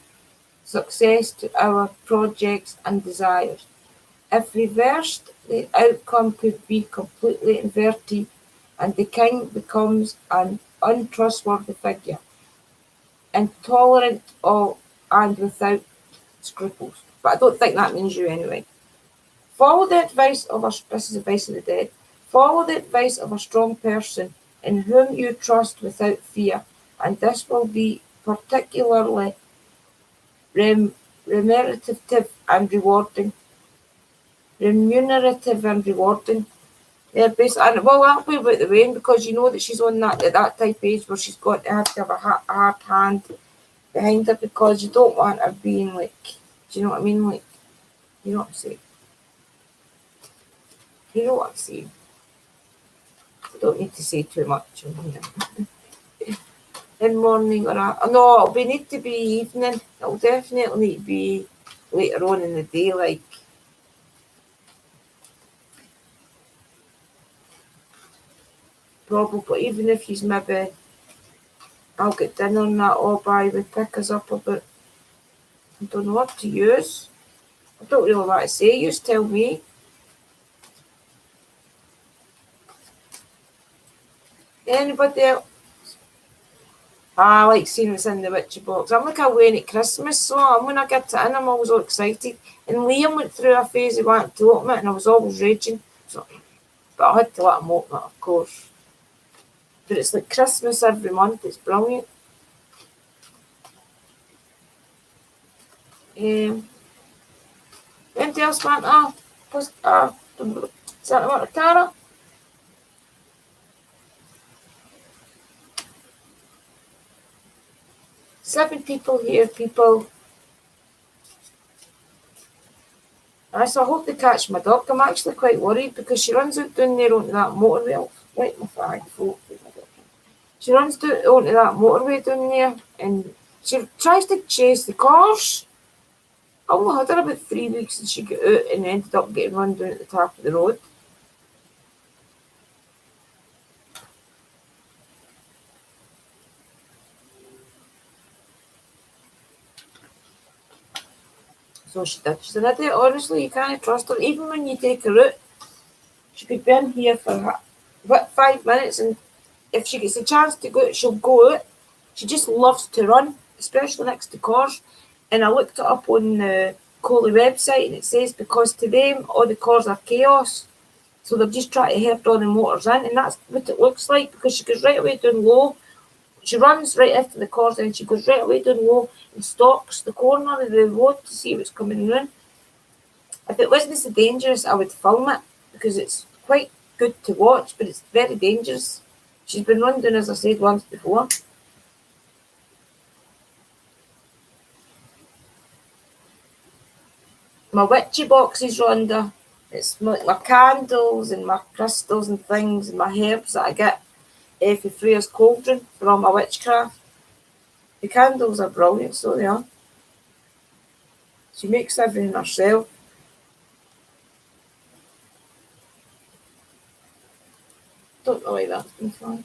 Speaker 1: success to our projects and desires. If reversed, the outcome could be completely inverted and the king becomes an untrustworthy figure, intolerant and without scruples. But I don't think that means you anyway. Follow the advice of this is Advice of the Dead. Follow the advice of a strong person in whom you trust without fear, and this will be particularly remunerative and rewarding. Yeah, basically, well, that'll be about the rain because you know that she's on that at that type of age where she's got to have a hard hand behind her because you don't want her being like, do you know what I mean? Like, you know what I'm saying? You know what I'm saying? I don't need to say too much on here. In morning or no, it'll need to be evening. It'll definitely need to be later on in the day, like. Probably, even if he's maybe, I'll get dinner and that all by, would pick us up about, I don't know what to use. I don't really know what to say, you tell me. Anybody else? I like seeing what's in the witchy box. I'm like away at Christmas, so when I get it in, I'm always all excited. And Liam went through a phase he wanted to open it, and I was always raging. So, but I had to let him open it, of course. But it's like Christmas every month. It's brilliant. Anything else want? Santa Monica Tara? 7 people here, people. So I hope they catch my dog. I'm actually quite worried because she runs out down there onto that motorway. Right, my flag, folk. She runs onto that motorway down there and she tries to chase the cars. I only had her about 3 weeks and she got out and ended up getting run down at the top of the road. So she did. She's an idiot, honestly. You can't trust her. Even when you take her out, she could be in here for 5 minutes, and if she gets a chance to go out, she'll go out. She just loves to run, especially next to cars. And I looked it up on the Coley website, and it says because to them, all the cars are chaos. So they're just trying to herd all the motors in, and that's what it looks like because she goes right away down low. She runs right after the cars, and she goes right away down low and stalks the corner of the road to see what's coming round. If it wasn't so dangerous, I would film it because it's quite good to watch, but it's very dangerous. She's been run down, as I said once before. My witchy boxes are under. It's my candles and my crystals and things and my herbs that I get for Freya's cauldron for all my witchcraft. The candles are brilliant, so they are. She makes everything herself. Don't know why that's been fun.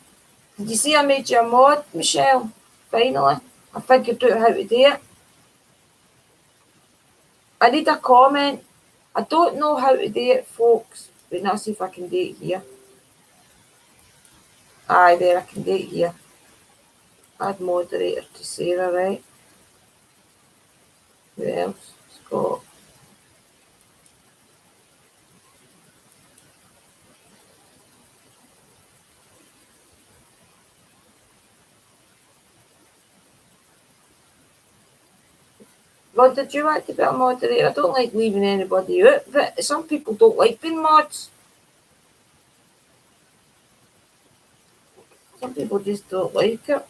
Speaker 1: Did you see I made you a mod, Michelle? Finally. I figured out how to do it. I need a comment. I don't know how to do it, folks. But now see if I can do it here. Aye, there, I can do it here. Add moderator to Sarah, right? Who else? Scott. Rod, did you want to be a moderator? I don't like leaving anybody out, but some people don't like being mods. Some people just don't like it.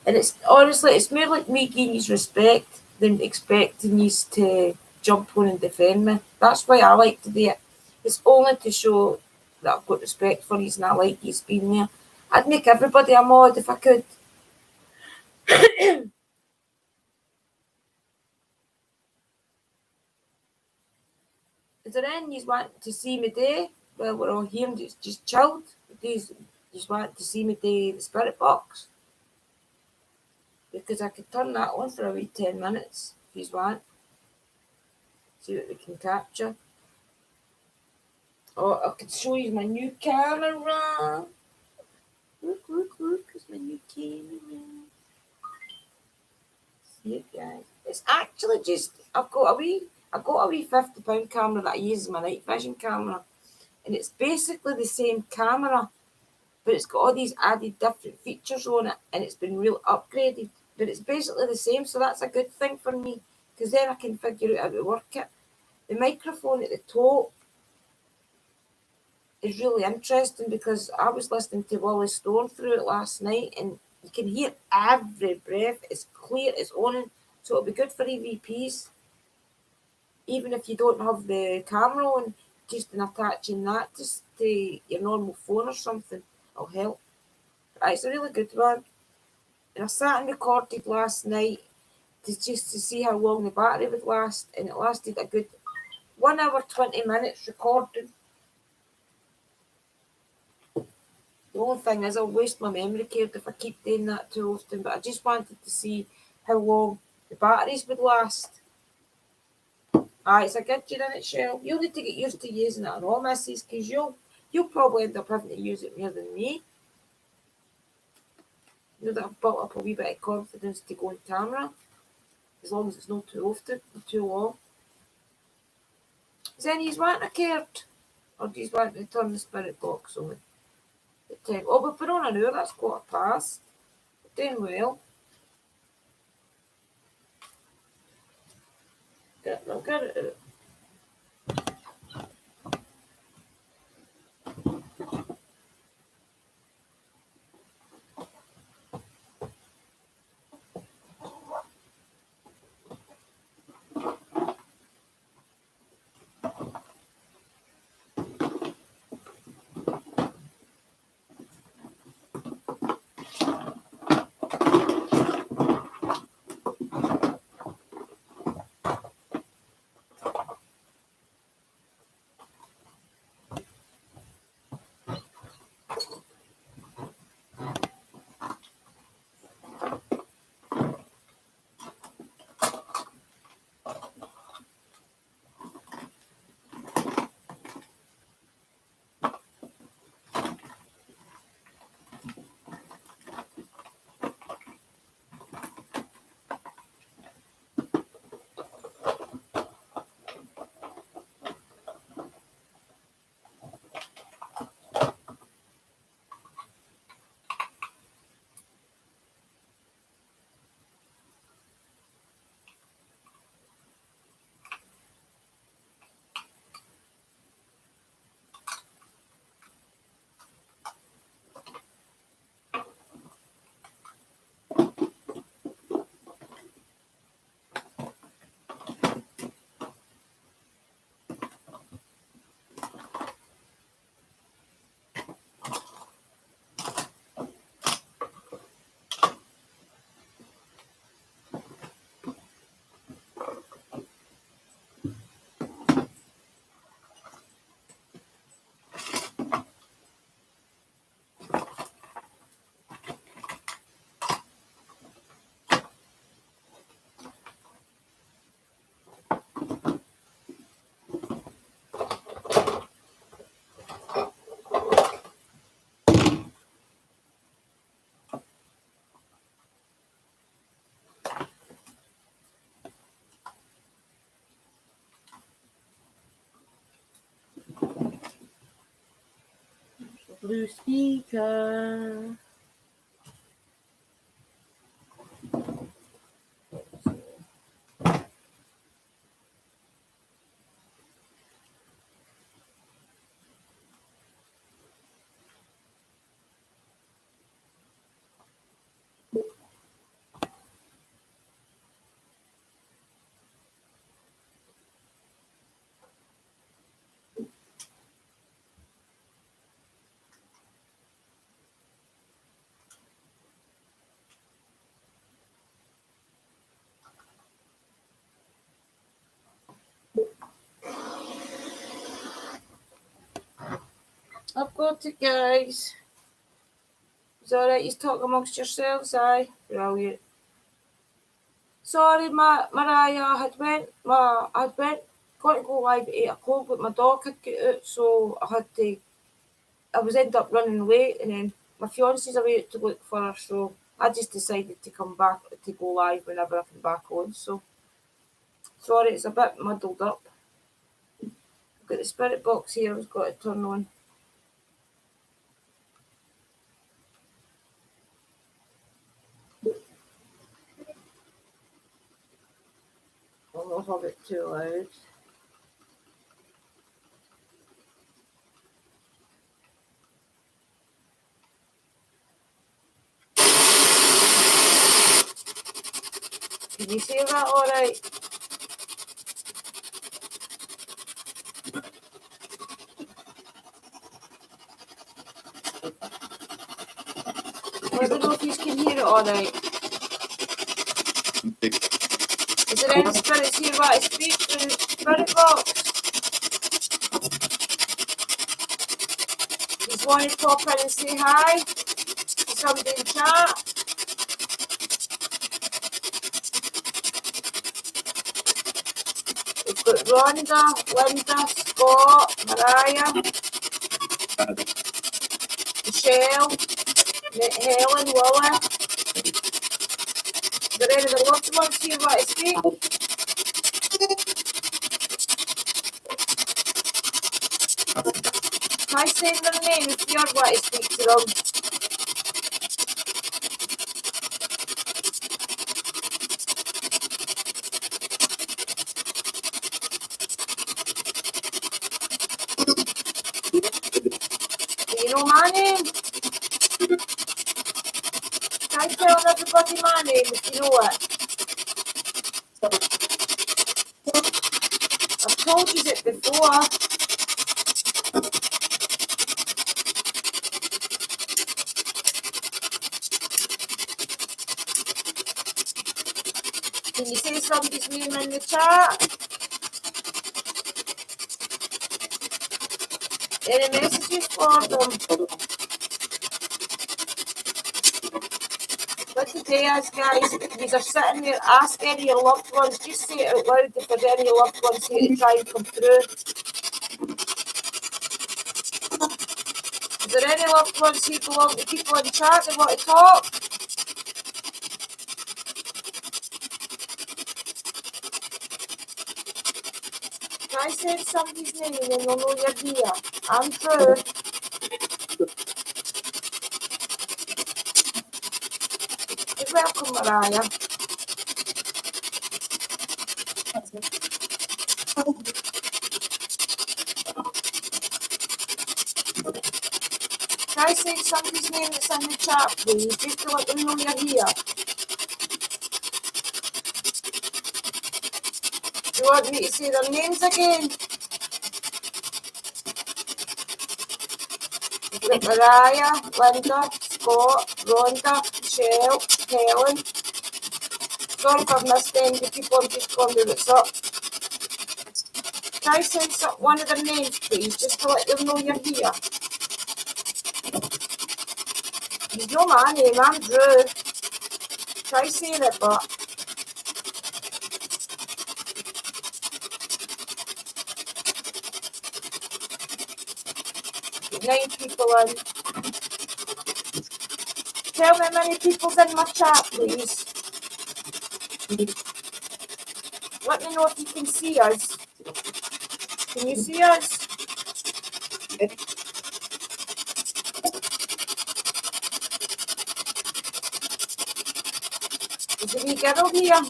Speaker 1: And it's honestly, it's more like me giving you respect than expecting you to jump on and defend me. That's why I like to do it. It's only to show that I've got respect for you and I like you being there. I'd make everybody a mod if I could. Is there any you want to see me do? Well, we're all here and it's just chilled. Do you just want to see me do the spirit box? Because I could turn that on for a wee 10 minutes if you want. See what we can capture. Oh, I could show you my new camera. Look, it's my new camera. See it, guys. It's actually just, I've got a wee £50 camera that I use as my night vision camera. And it's basically the same camera, but it's got all these added different features on it, and it's been real upgraded. But it's basically the same, so that's a good thing for me, because then I can figure out how to work it. The microphone at the top is really interesting because I was listening to Wally Stone through it last night, and you can hear every breath. It's clear, it's on, so it'll be good for EVPs. Even if you don't have the camera on, just in attaching that just to your normal phone or something will help. It's a really good one. And I sat and recorded last night to see how long the battery would last, and it lasted a good 1 hour 20 minutes recording. The only thing is I'll waste my memory card if I keep doing that too often, but I just wanted to see how long the batteries would last. It's a good year in it, Shell. You'll need to get used to using it on all misses, because you'll probably end up having to use it more than me. You know that I've built up a wee bit of confidence to go on camera, as long as it's not too often or too long. Does any of you want a card? Or do you want to turn the spirit box on? Oh, we've been on an hour, that's quarter past. We're doing well. Get it out. blue speaker. I've got it, guys. It's alright, you talk amongst yourselves, aye? Brilliant. Sorry, Mariah, I had got to go live at 8 o'clock, but my dog had got out, so I was ended up running late, and then my fiance's away to look for her, so I just decided to come back, to go live whenever I come back on, so sorry, it's a bit muddled up. I've got the spirit box here, I've got to turn on. I'll not have it too loud. Can you see that alright? I don't know if you can hear it alright. Is there any spirits here that I speak to? Spirit box? Just want to pop in and say hi to somebody in chat. We've got Rhonda, Linda, Scott, Mariah, Michelle, Helen, Willa. Is there any of the loved ones here that I speak? Try saying their name if you're what I speak to them. Do you know my name? Try telling everybody my name if you know it. I've told you it before. Can you say somebody's name in the chat? Any messages for them? What today is, guys, if you're sitting there, ask any of your loved ones, just say it out loud if there's any loved ones here to try and come through. Is there any loved ones here belong to people in chat that want to talk? Try saying somebody's name and then they'll know you're here. Andrew. You're welcome, Mariah. Try saying somebody's name that's in the chat, please, just to let them know you're here. Do you want me to say their names again? Mariah, Linda, Scott, Rhonda, Michelle, Helen. Sorry if I've missed any people, I'm just going to what's up. Try saying one of their names, please, just to let them know you're here. You know my name, I'm Drew. Try saying it, but... Get 9 people in. Tell me how many people's in my chat, please. Let me know if you can see us. Can you see us? There's a wee girl here.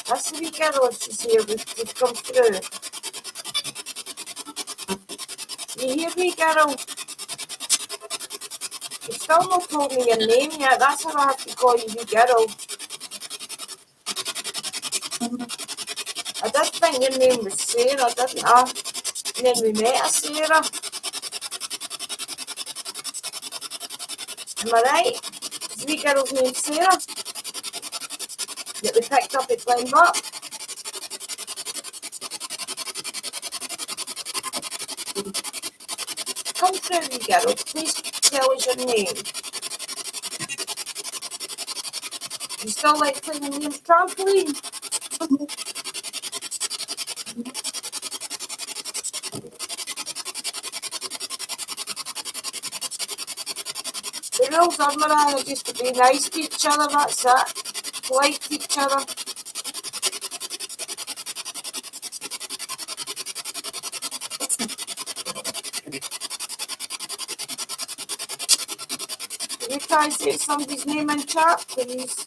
Speaker 1: That's the wee girl, she's here, we've come through. You hear wee girl? You've still not told me your name yet, that's how I have to call you wee girl. I did think your name was Sarah, didn't I? And then we met a Sarah. Am I right? Is the wee girl's name Sarah? That we picked up at Glenbuck? Come through, wee girl. Please tell us your name. You still like playing on the trampoline? The rules are, Mariah, just to be nice to each other, that's it. Polite to each other. Can you try and say somebody's name in chat, please?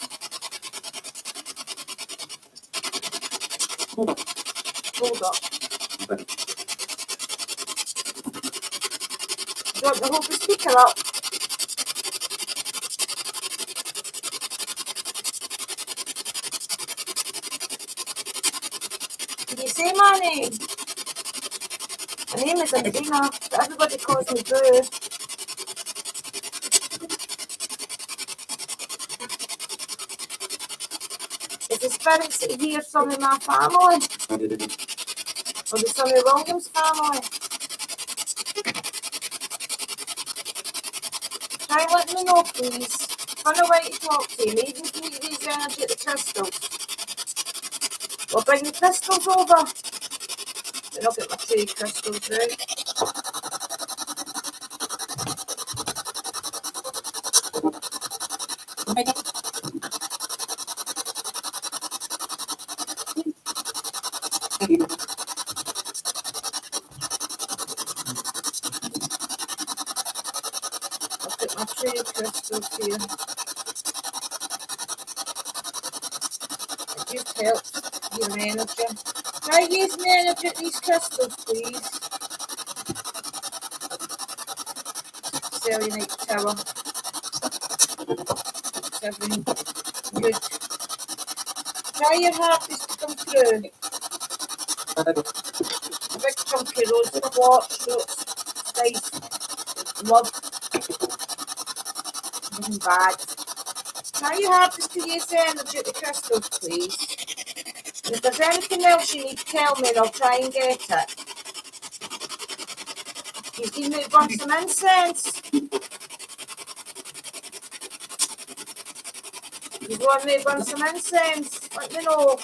Speaker 1: Hold up. Do you want to hold the speaker up? Can you say my name? My name is Adina, but everybody calls me Boo. Is the spirits here some of my family? Or the some of William's family? Try and let me know, please. Find a way to talk to you. Maybe you can get these energy at the crystals. We'll bring the crystals over. Then I'll get my 3 crystals out. I'll put my 3 crystals here. It just helps your energy. Try using the energy at these crystals, please. Selenite tower. 7. Good. Try your hardest to come through. A big chunky rose quartz, so it's nice. Love. Nothing bad. Try your hardest to use the energy at the crystals, please. And if there's anything else you need to tell me, I'll try and get it. You need me to burn some incense? You want me to burn some incense? Let me know.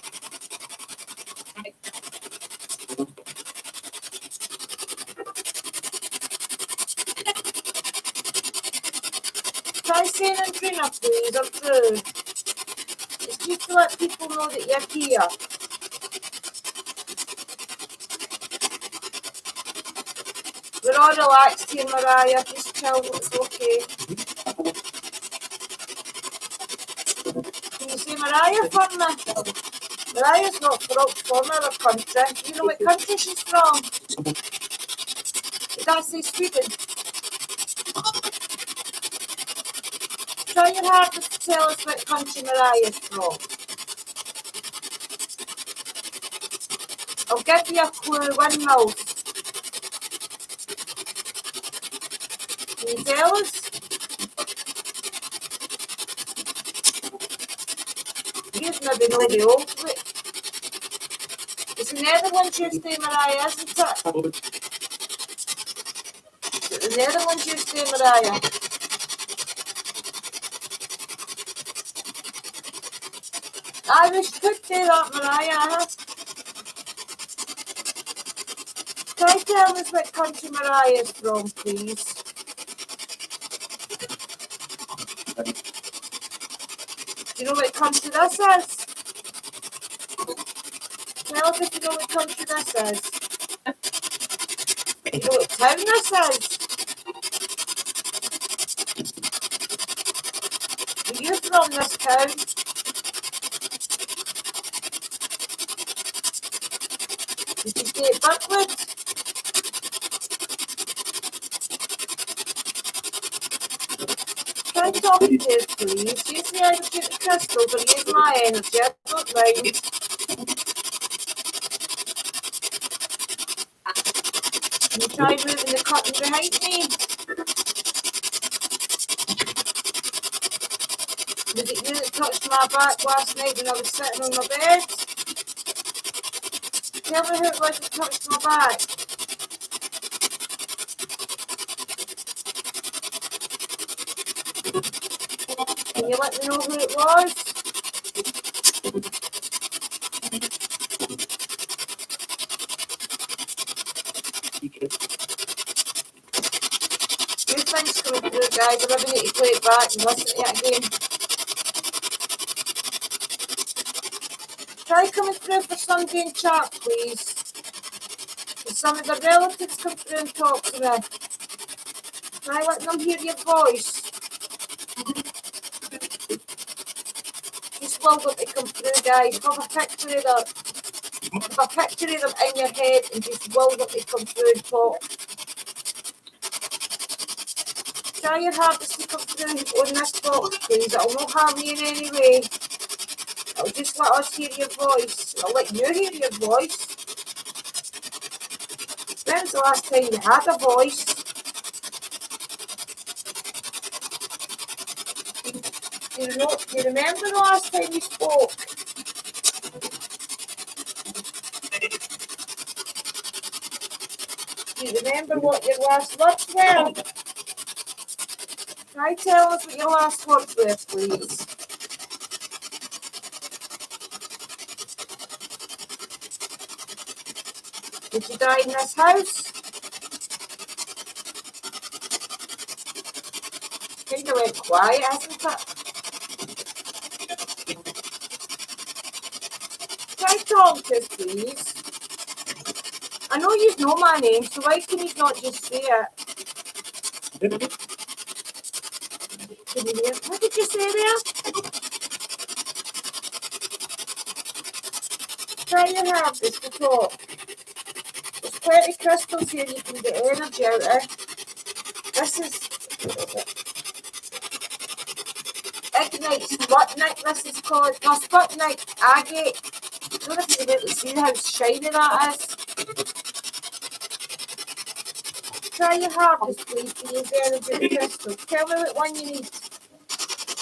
Speaker 1: Try saying and Trina, please, up through. It's just to let people know that you're here. We're all relaxed here, Mariah. Just chill, it's okay. Can you say Mariah for me? Mariah's not from our country. You know what country she's from? Did I say Sweden? Try your hardest to tell us what country Mariah's from. I'll give you a clue, windmills. Can you tell us? You'd maybe know the old way. It's the Netherlands Tuesday, Mariah, isn't it? It's the Netherlands Tuesday, Mariah. Irish could do that, Mariah. Try tell us what country Mariah's from, please. Do you know what country this is? Tell us if you know what country this is. Do you know what town this is? from this town. Did you get Buckwood? Try talking to us, please. Use the energy of the crystals or use my energy. I don't mind. Can you try moving the curtain behind me? Was it you that touched my back last night when I was sitting on my bed? Tell me who it was that touched my back. Can you let me know who it was? Two things coming through, guys. I maybe need to play it back and listen to it again. Try coming through for somebody in chat, please. Can some of the relatives come through and talk to me? Try letting them hear your voice. Just will them to come through, guys. Have a picture of them. Have a picture of them in your head and just will them to come through and talk. Try your hardest to come through on this box, please. It'll not harm you in any way. It'll just let us hear your voice. It'll let you hear your voice. When's the last time you had a voice? Do you remember the last time you spoke? Do you remember what your last words were? Try tell us what your last words were, please. Did you die in this house? Kind of went quiet, hasn't it? Try talk to us, please. I know you know my name, so why can you not just say it? Can you hear? What did you say there? Try your hardest to talk. There's plenty of crystals here you can get energy out of. This is Ignite Sputnik, this is called. No, Sputnik Agate. I don't know if you're able to see how shiny that is. Try your hardest, please, to use energy crystals. Tell me what one you need.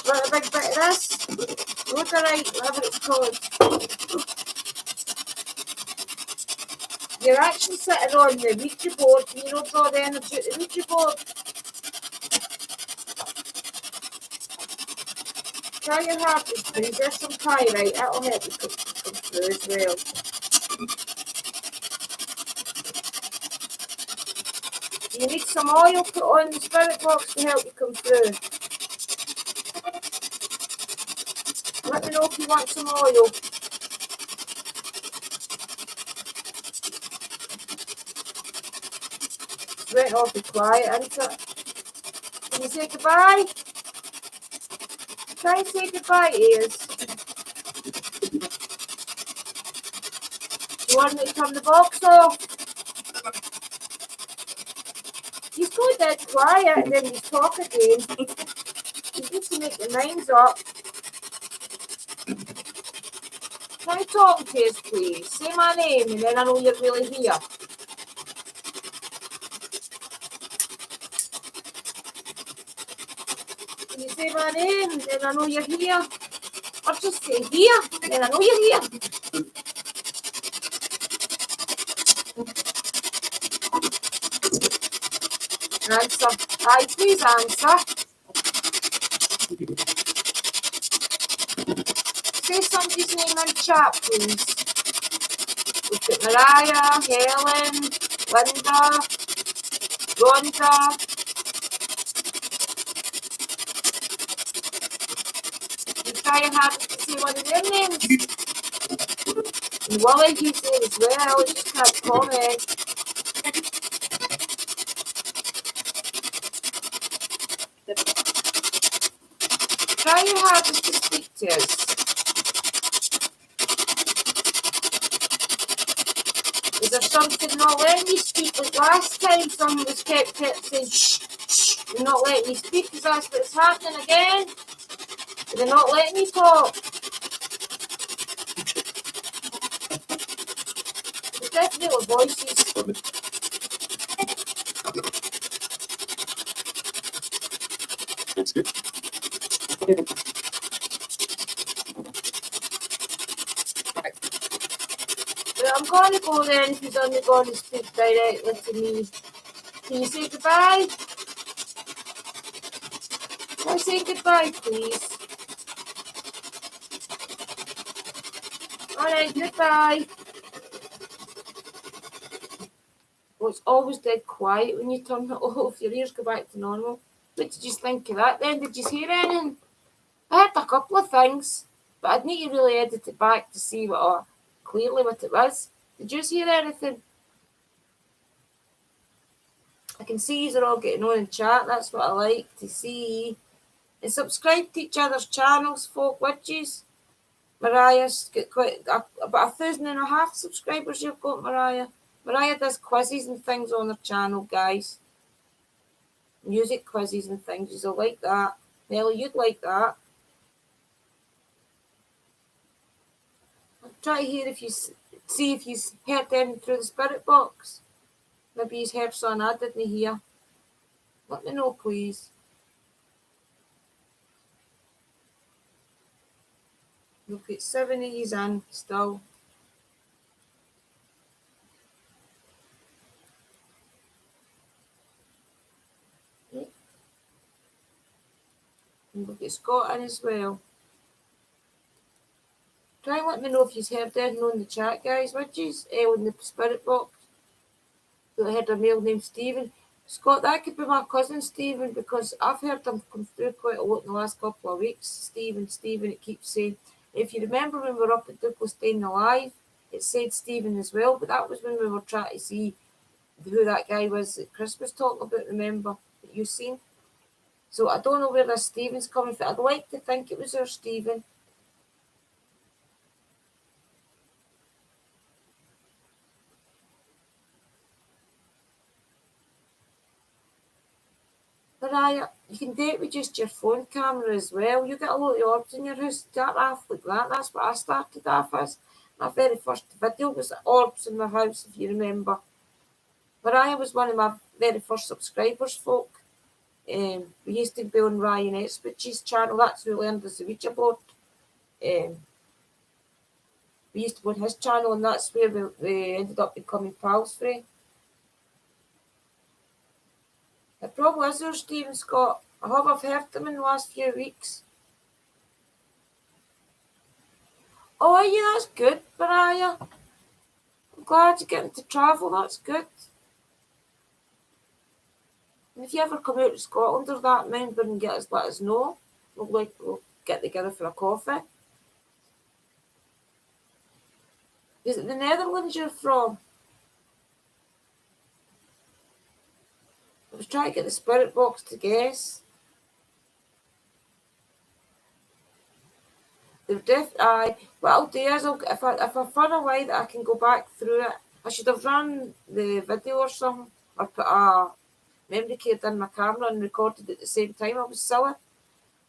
Speaker 1: Want a big bit of this? Rotherite, whatever it's called. You're actually sitting on the Ouija board. Can you not draw the energy at the Ouija board? Try your hardest, please. There's some pyrite. That'll help you come through as well. You need some oil put on the spirit box to help you come through. Let me know if you want some oil. It's went awfully quiet, isn't it? Can you say goodbye? Try and say goodbye, ears. You want me to turn the box off? You go dead quiet and then you talk again. You need to make your minds up. Try talking to us, please. Say my name and then I know you're really here. Can you say my name and then I know you're here? Or just say here and then I know you're here. Answer. Aye, please answer. Say somebody's name in chat, please. Look at Mariah, Helen, Linda, Rhonda. You try your hardest to say one of their names. And Wally, you say as well, I just can't comment. Try your hardest to speak to us. Is there something not letting you speak? Like last time someone was kept saying shh, shh, and not letting you speak. Is that what's happening again? They're not letting you talk. There's definitely voices. But I'm going to go then if he's only going to speak directly to me. Can you say goodbye? Can I say goodbye, please? Alright, goodbye. Well, it's always dead quiet when you turn it off. Your ears go back to normal. What did you think of that then? Did you hear anything? I heard a couple of things, but I'd need to really edit it back to see clearly what it was. Did you hear anything? I can see you're all getting on in chat. That's what I like to see. And subscribe to each other's channels, folk, would yous? Mariah's got quite about 1,500 subscribers you've got, Mariah. Mariah does quizzes and things on her channel, guys. Music quizzes and things. You'll like that. Nelly, you'd like that. I'll try to hear if you see if you heard them through the spirit box. Maybe you heard something I didn't hear. Let me know, please. We've got 7 of these in still. And we've got Scott in as well. Try and let me know if you've heard anything on the chat, guys, would you? In the spirit box. I heard a male named Stephen. Scott, that could be my cousin Stephen, because I've heard him come through quite a lot in the last couple of weeks. Stephen, it keeps saying. If you remember when we were up at Douglas staying alive, it said Stephen as well, but that was when we were trying to see who that guy was that Chris was talking about, remember, that you seen. So I don't know where this Stephen's coming from. I'd like to think it was our Stephen. Mariah, you can do it with just your phone camera as well. You get a lot of orbs in your house. Start off like that. That's what I started off as. My very first video was orbs in my house, if you remember. Mariah was one of my very first subscribers, folk. We used to be on Ryan Eswich's channel. That's who learned the Ouija board. We used to go on his channel, and that's where we ended up becoming pals for him. It probably is our Stephen Scott. I've heard him in the last few weeks. Oh, yeah, that's good, Mariah. I'm glad you're getting to travel. That's good. And if you ever come out to Scotland or that, remember and let us know. We'll get together for a coffee. Is it the Netherlands you're from? I was trying to get the spirit box to guess. Aye. What I'll do is, if I find a way that I can go back through it, I should have run the video or something, or put a memory card in my camera and recorded at the same time. I was silly.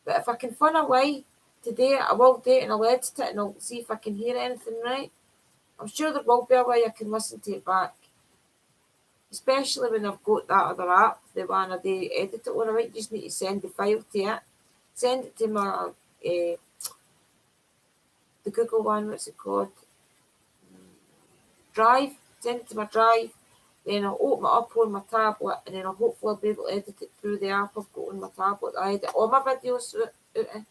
Speaker 1: But if I can find a way to do it, I will do it, and I'll edit it, and I'll see if I can hear anything right. I'm sure there will be a way I can listen to it back. Especially when I've got that other app, the one I do edit it on. I might just need to send the file to it. Send it to my the Google one, what's it called? Drive. Send it to my drive. Then I'll open it up on my tablet, and then I'll hopefully be able to edit it through the app I've got on my tablet. I edit all my videos out of.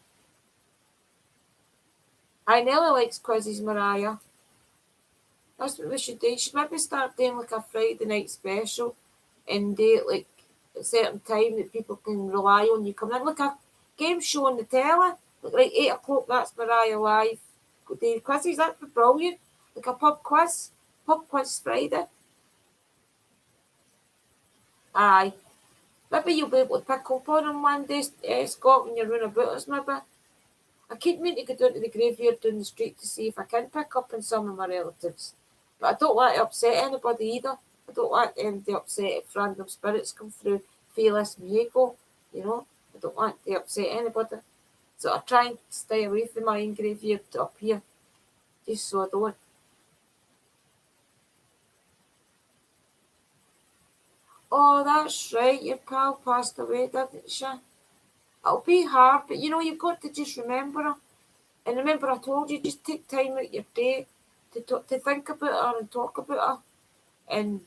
Speaker 1: I Nelly likes quizzes, Mariah. That's what we should do. You should maybe start doing like a Friday night special and do it like at a certain time that people can rely on you coming in. Like a game show on the telly. Like 8 o'clock, that's Mariah Live. Go do quizzes, that'd be brilliant. Like a pub quiz. Pub quiz Friday. Aye. Maybe you'll be able to pick up on them one day, Scott, when you're running about us, maybe. I keep meaning to go down to the graveyard down the street to see if I can pick up on some of my relatives. But I don't want to upset anybody either. I don't want them to upset if random spirits come through, feel this me go, you know. I don't want to upset anybody. So I try and stay away from my own graveyard up here, just so I don't. Oh, that's right, your pal passed away, didn't she? It'll be hard, but you know, you've got to just remember her. And remember, I told you, just take time out your day to think about her and talk about her. And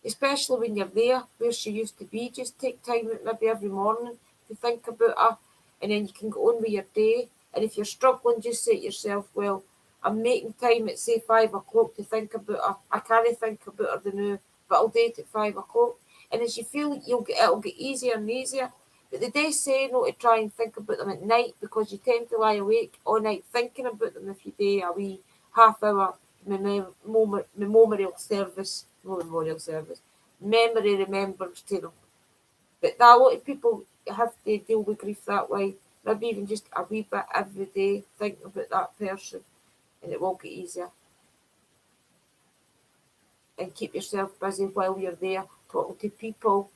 Speaker 1: especially when you're there where she used to be, just take time out maybe every morning to think about her, and then you can go on with your day. And if you're struggling, just say to yourself, well, I'm making time at say 5 o'clock to think about her. I can't think about her the now, but I'll do it at 5 o'clock. And as you feel, it'll get easier and easier. But they do say not to try and think about them at night, because you tend to lie awake all night thinking about them if you do a wee half hour memorial service, memory remembrance to them. But a lot of people have to deal with grief that way. Maybe even just a wee bit every day thinking about that person, and it will get easier. And keep yourself busy while you're there, talking to people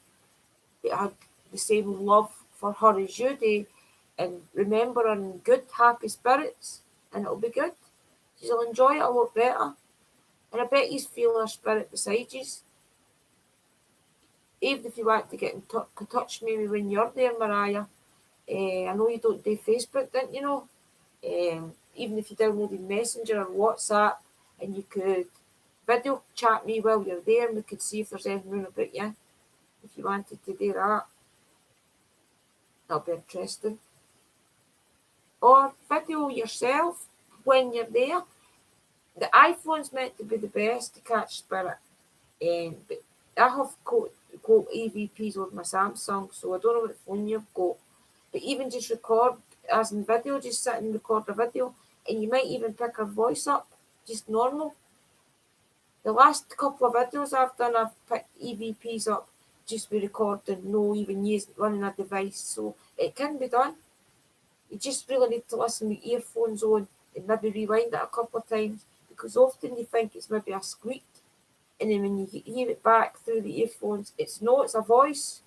Speaker 1: that had the same love for her as you do, and remember her in good, happy spirits, and it'll be good. You'll enjoy it a lot better. And I bet you feel her spirit beside you. Even if you want to get in touch maybe when you're there, Mariah. I know you don't do Facebook, didn't you know? Even if you downloaded Messenger or WhatsApp, and you could video chat me while you're there, and we could see if there's anything wrong about you. If you wanted to do that, that'll be interesting. Or video yourself when you're there. The iPhone's meant to be the best to catch spirit. But I have got EVPs with my Samsung, so I don't know what phone you've got. But even just record, as in video, just sit and record a video, and you might even pick her voice up, just normal. The last couple of videos I've done, I've picked EVPs up just with recording, no even using running a device, so it can be done. You just really need to listen with earphones on and maybe rewind it a couple of times, because often you think it's maybe a squeak, and then when you hear it back through the earphones, it's a voice.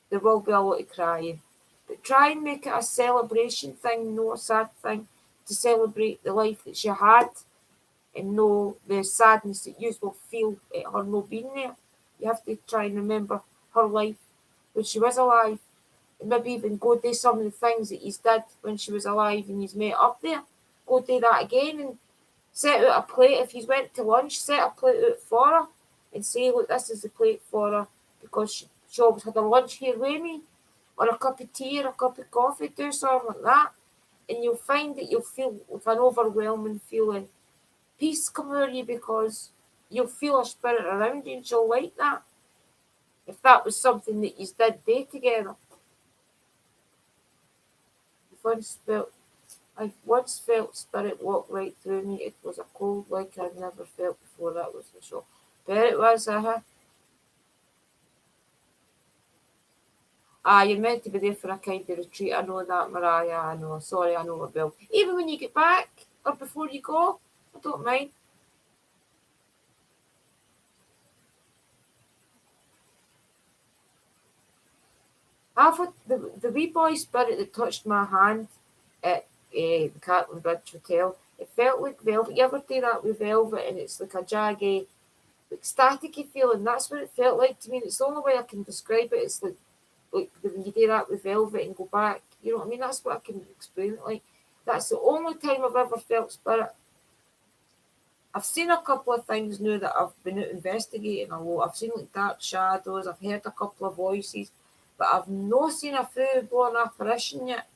Speaker 1: There will be a lot of crying. But try and make it a celebration thing, not a sad thing, to celebrate the life that she had, and know the sadness that you will feel at her not being there. You have to try and remember her life when she was alive, and maybe even go do some of the things that he's did when she was alive and he's met up there. Go do that again, and set out a plate. If you went to lunch, set a plate out for her and say, look, this is the plate for her, because she always had her lunch here with me, or a cup of tea or a cup of coffee, do something like that. And you'll find that you'll feel with an overwhelming feeling peace come over you, because you'll feel a spirit around you, and she'll like that. If that was something that you did day together. I once felt spirit walk right through me. It was a cold like I'd never felt before, that was for sure. There it was, you're meant to be there for a kind of retreat. I know that, Mariah. I know. Sorry, I know it will. Even when you get back or before you go, I don't mind. I've had the wee boy spirit that touched my hand at the Catlin Bridge Hotel. It felt like velvet. You ever do that with velvet, and it's like a jaggy, like staticky feeling? That's what it felt like to me. And it's the only way I can describe it. It's like when you do that with velvet and go back. You know what I mean? That's what I can explain it like. That's the only time I've ever felt spirit. I've seen a couple of things now that I've been out investigating a lot. I've seen like dark shadows. I've heard a couple of voices, but I've not seen a full-blown apparition yet.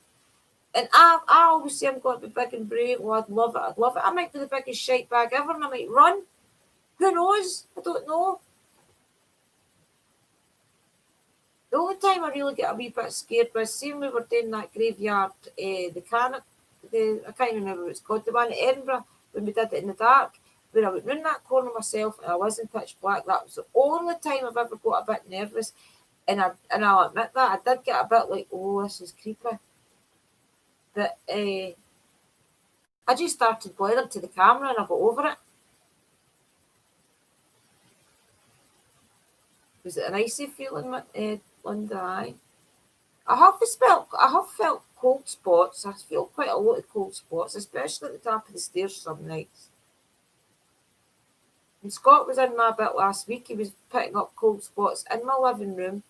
Speaker 1: And I always say I'm going to be big and brave. Well, I'd love it. I'd love it. I might be the biggest shite bag ever, and I might run. Who knows? I don't know. The only time I really get a wee bit scared was seeing we were doing that graveyard, I can't remember what it's called, the one in Edinburgh, when we did it in the dark, where I went round that corner myself and I was in pitch black. That was the only time I've ever got a bit nervous. And I'll admit that I did get a bit like, oh, this is creepy. But I just started blathering to the camera and I got over it. Was it an icy feeling, Linda? Aye. I have felt cold spots. I feel quite a lot of cold spots, especially at the top of the stairs some nights. And Scott was in my bit last week. He was picking up cold spots in my living room,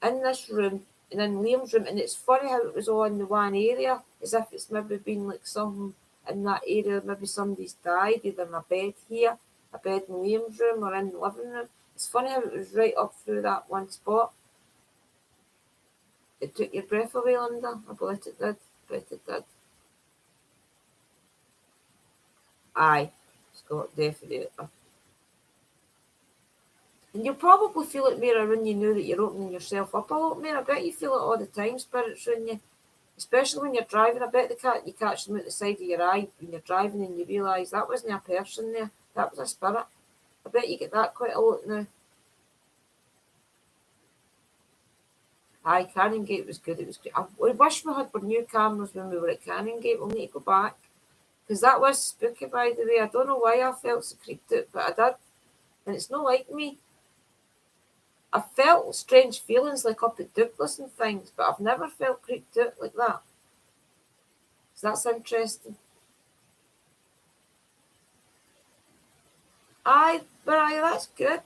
Speaker 1: in this room, and in Liam's room. And it's funny how it was all in the one area, as if it's maybe been like something in that area. Maybe somebody's died, either in a bed here, a bed in Liam's room, or in the living room. It's funny how it was right up through that one spot. It took your breath away, Linda. I bet it did. Bet it did. Aye, Scott, definitely. And you'll probably feel it more when you know that you're opening yourself up a lot more. I bet you feel it all the time, spirits around you. Especially when you're driving. I bet you catch them out the side of your eye when you're driving and you realise that wasn't a person there, that was a spirit. I bet you get that quite a lot now. Aye, Canongate was good. It was good. I wish we had our new cameras when we were at Canongate. We'll need to go back. Because that was spooky, by the way. I don't know why I felt so creeped out, but I did. And it's not like me. I felt strange feelings like up at Douglas and things, but I've never felt creeped out like that. So that's interesting. Aye, that's good.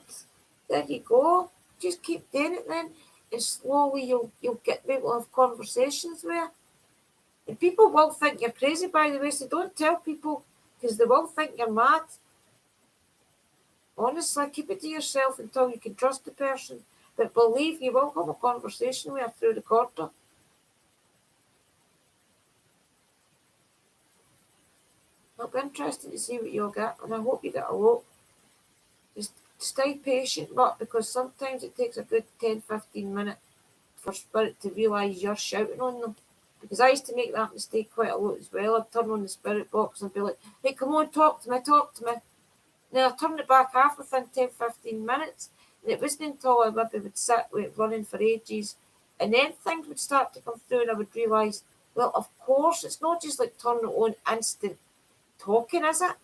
Speaker 1: There you go. Just keep doing it then, and slowly you'll get to be able to have conversations with. And people will think you're crazy, by the way, so don't tell people, because they will think you're mad. Honestly, keep it to yourself until you can trust the person. But believe you will have a conversation with her through the corridor. It'll be interesting to see what you'll get, and I hope you get a lot. Just stay patient, but because sometimes it takes a good 10-15 minutes for spirit to realise you're shouting on them. Because I used to make that mistake quite a lot as well. I'd turn on the spirit box and be like, hey, come on, talk to me. Now I turned it back off within 10-15 minutes. And it wasn't until I maybe would sit with it running for ages, and then things would start to come through and I would realise, well, of course, it's not just like turning it on instant talking, is it?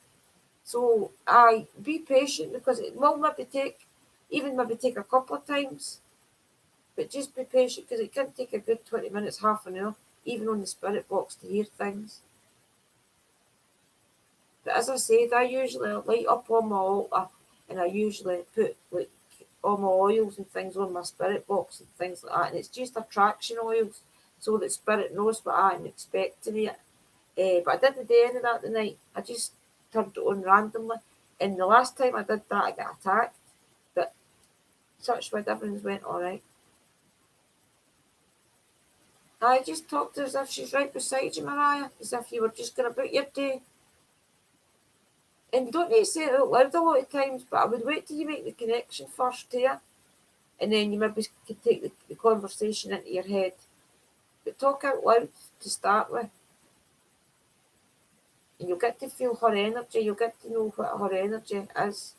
Speaker 1: So I be patient, because it will maybe take a couple of times. But just be patient, because it can take a good 20 minutes, half an hour, even on the spirit box, to hear things. But as I said, I usually light up on my altar, and I usually put like all my oils and things on my spirit box and things like that. And it's just attraction oils, so that spirit knows what I'm expecting it. But I didn't do any of that the night. I just turned it on randomly. And the last time I did that, I got attacked. But such with everything went all right. I just talked to her as if she's right beside you, Mariah, as if you were just going about your day. And you don't need to say it out loud a lot of times, but I would wait till you make the connection first to her, and then you maybe could take the conversation into your head. But talk out loud to start with. And you'll get to feel her energy, you'll get to know what her energy is,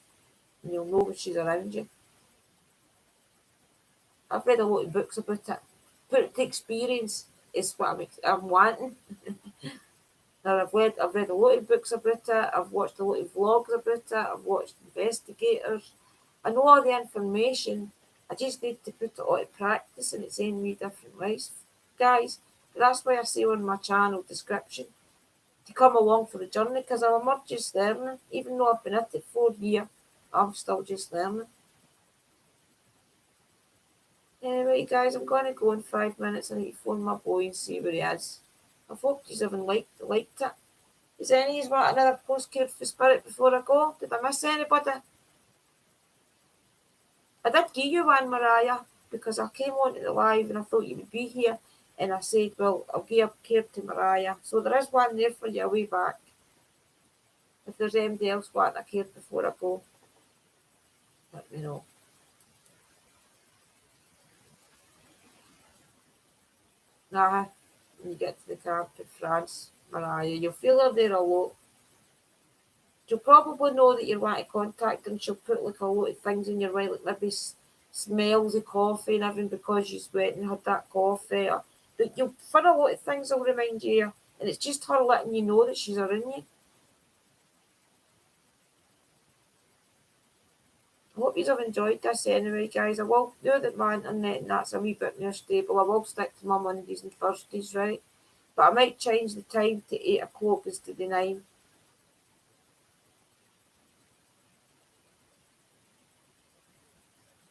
Speaker 1: and you'll know when she's around you. I've read a lot of books about it. Put it to experience is what I'm wanting. Now I've read a lot of books about it, I've watched a lot of vlogs about it, I've watched investigators. I know all the information, I just need to put it all to practice, and it's in me different ways, guys. But that's why I say on my channel description to come along for the journey, because I'm not just learning. Even though I've been at it 4 years, I'm still just learning. Anyway, guys, I'm going to go in 5 minutes. I need to phone my boy and see where he is. I hope you haven't liked it. Is any of you want another postcard for Spirit before I go? Did I miss anybody? I did give you one, Mariah, because I came on to the live and I thought you would be here. And I said, well, I'll give a card to Mariah. So there is one there for you a way back. If there's anybody else wanting a card before I go, let me know. Nah, when you get to the carpet, France, Mariah, you'll feel her there a lot. She'll probably know that you want to contact her, and she'll put like a lot of things in your way, like maybe smells of coffee and everything because you went and had that coffee. But you'll, for a lot of things, will remind you, and it's just her letting you know that she's around you. I hope you have enjoyed this anyway, guys. I will, now that my internet and that's a wee bit more stable, I will stick to my Mondays and Thursdays, right? But I might change the time to 8 o'clock instead of 9.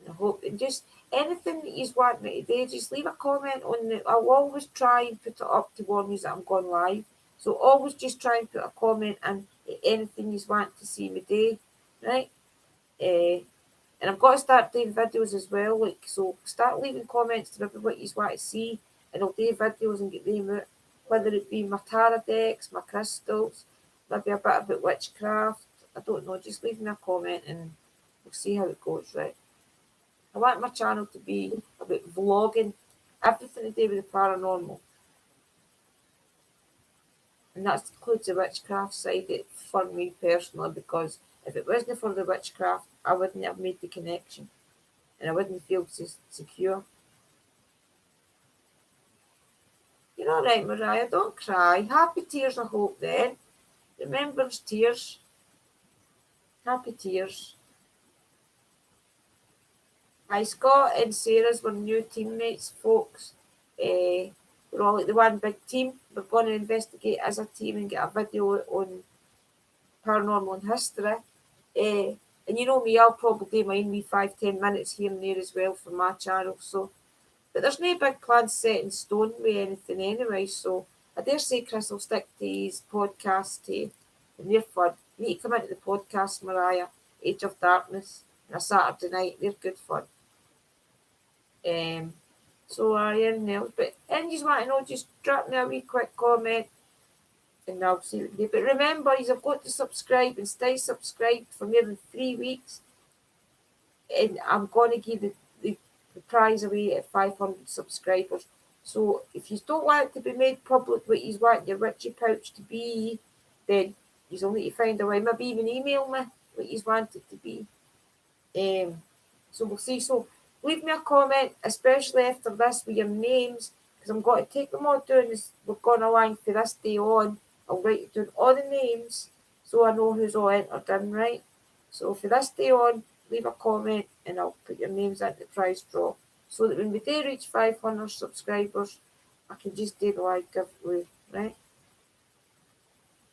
Speaker 1: I hope, and just anything that you want me to do, just leave a comment on it. I'll always try and put it up to warn you that I'm going live. So always just try and put a comment and anything you want to see me do, right? And I've got to start doing videos as well, like, so start leaving comments to maybe what you want to see, and I'll do videos and get them out, whether it be my tarot decks, my crystals, maybe a bit about witchcraft. I don't know, just leave me a comment and we'll see how it goes, right? I want my channel to be about vlogging, everything to do with the paranormal. And that includes the witchcraft side for me personally, because if it wasn't for the witchcraft, I wouldn't have made the connection and I wouldn't feel secure. You're all right, Mariah, don't cry. Happy tears, I hope, then. Remember tears. Happy tears. Hi, Scott and Sarah's were new teammates, folks. We're all like the one big team. We're going to investigate as a team and get a video on paranormal and history. And you know me, I'll probably do mine 5-10 minutes here and there as well for my channel. So, but there's no big plans set in stone with anything anyway. So I dare say Chris will stick to his podcast too, and they're fun. You need to come into the podcast, Mariah. Age of Darkness on a Saturday night. They're good fun. So are anything else? But and you want to know, just drop me a wee quick comment and I'll see what you do. But remember, you've got to subscribe and stay subscribed for more than 3 weeks. And I'm going to give the prize away at 500 subscribers. So if you don't want it to be made public what you want your witchy pouch to be, then you will need to find a way. Maybe even email me what you want it to be. So we'll see. So leave me a comment, especially after this, with your names, because I'm going to take them all down as we're going along for this day on. I'll write down all the names so I know who's all entered in, right? So for this day on, leave a comment and I'll put your names into the prize draw so that when we do reach 500 subscribers, I can just do the live giveaway, right?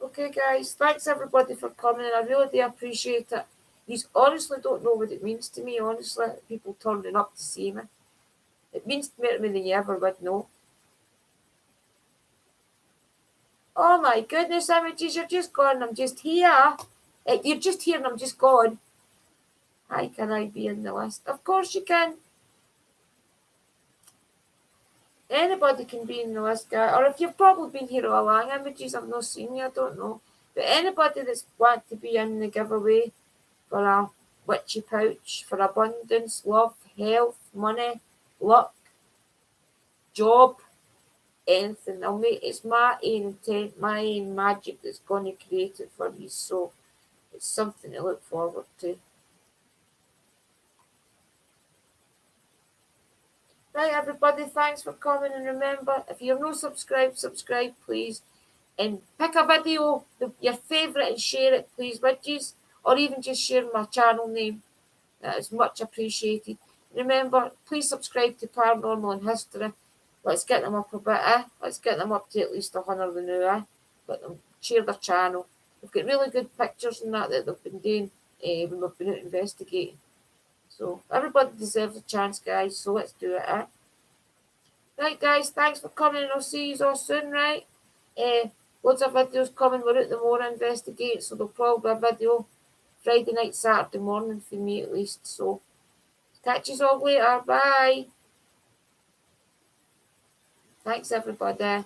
Speaker 1: Okay, guys, thanks everybody for coming, and I really do appreciate it. You honestly don't know what it means to me, honestly, people turning up to see me. It means more to me than you ever would know. Oh my goodness, Images, you're just gone, I'm just here. You're just here and I'm just gone. How can I be in the list? Of course you can. Anybody can be in the list, guy. Or if you've probably been here all along, Images, I've not seen you, I don't know. But anybody that's want to be in the giveaway for a witchy pouch, for abundance, love, health, money, luck, job, anything. It's my own intent, my own magic that's going to create it for you. So it's something to look forward to. Right, everybody, thanks for coming. And remember, if you're not subscribed, subscribe, please. And pick a video, your favourite, and share it, please, witches. Or even just share my channel name. That is much appreciated. Remember, please subscribe to Paranormal and History. Let's get them up a bit, eh? Let's get them up to at least 100 now, eh? Let them share their channel. We've got really good pictures and that they've been doing when we've been out investigating. So everybody deserves a chance, guys. So let's do it, eh? Right, guys, thanks for coming, and I'll see you all soon, right? Loads of videos coming. We're out the more investigating, so there'll probably be a video Friday night, Saturday morning for me at least. So catch you all later. Bye. Thanks, everybody.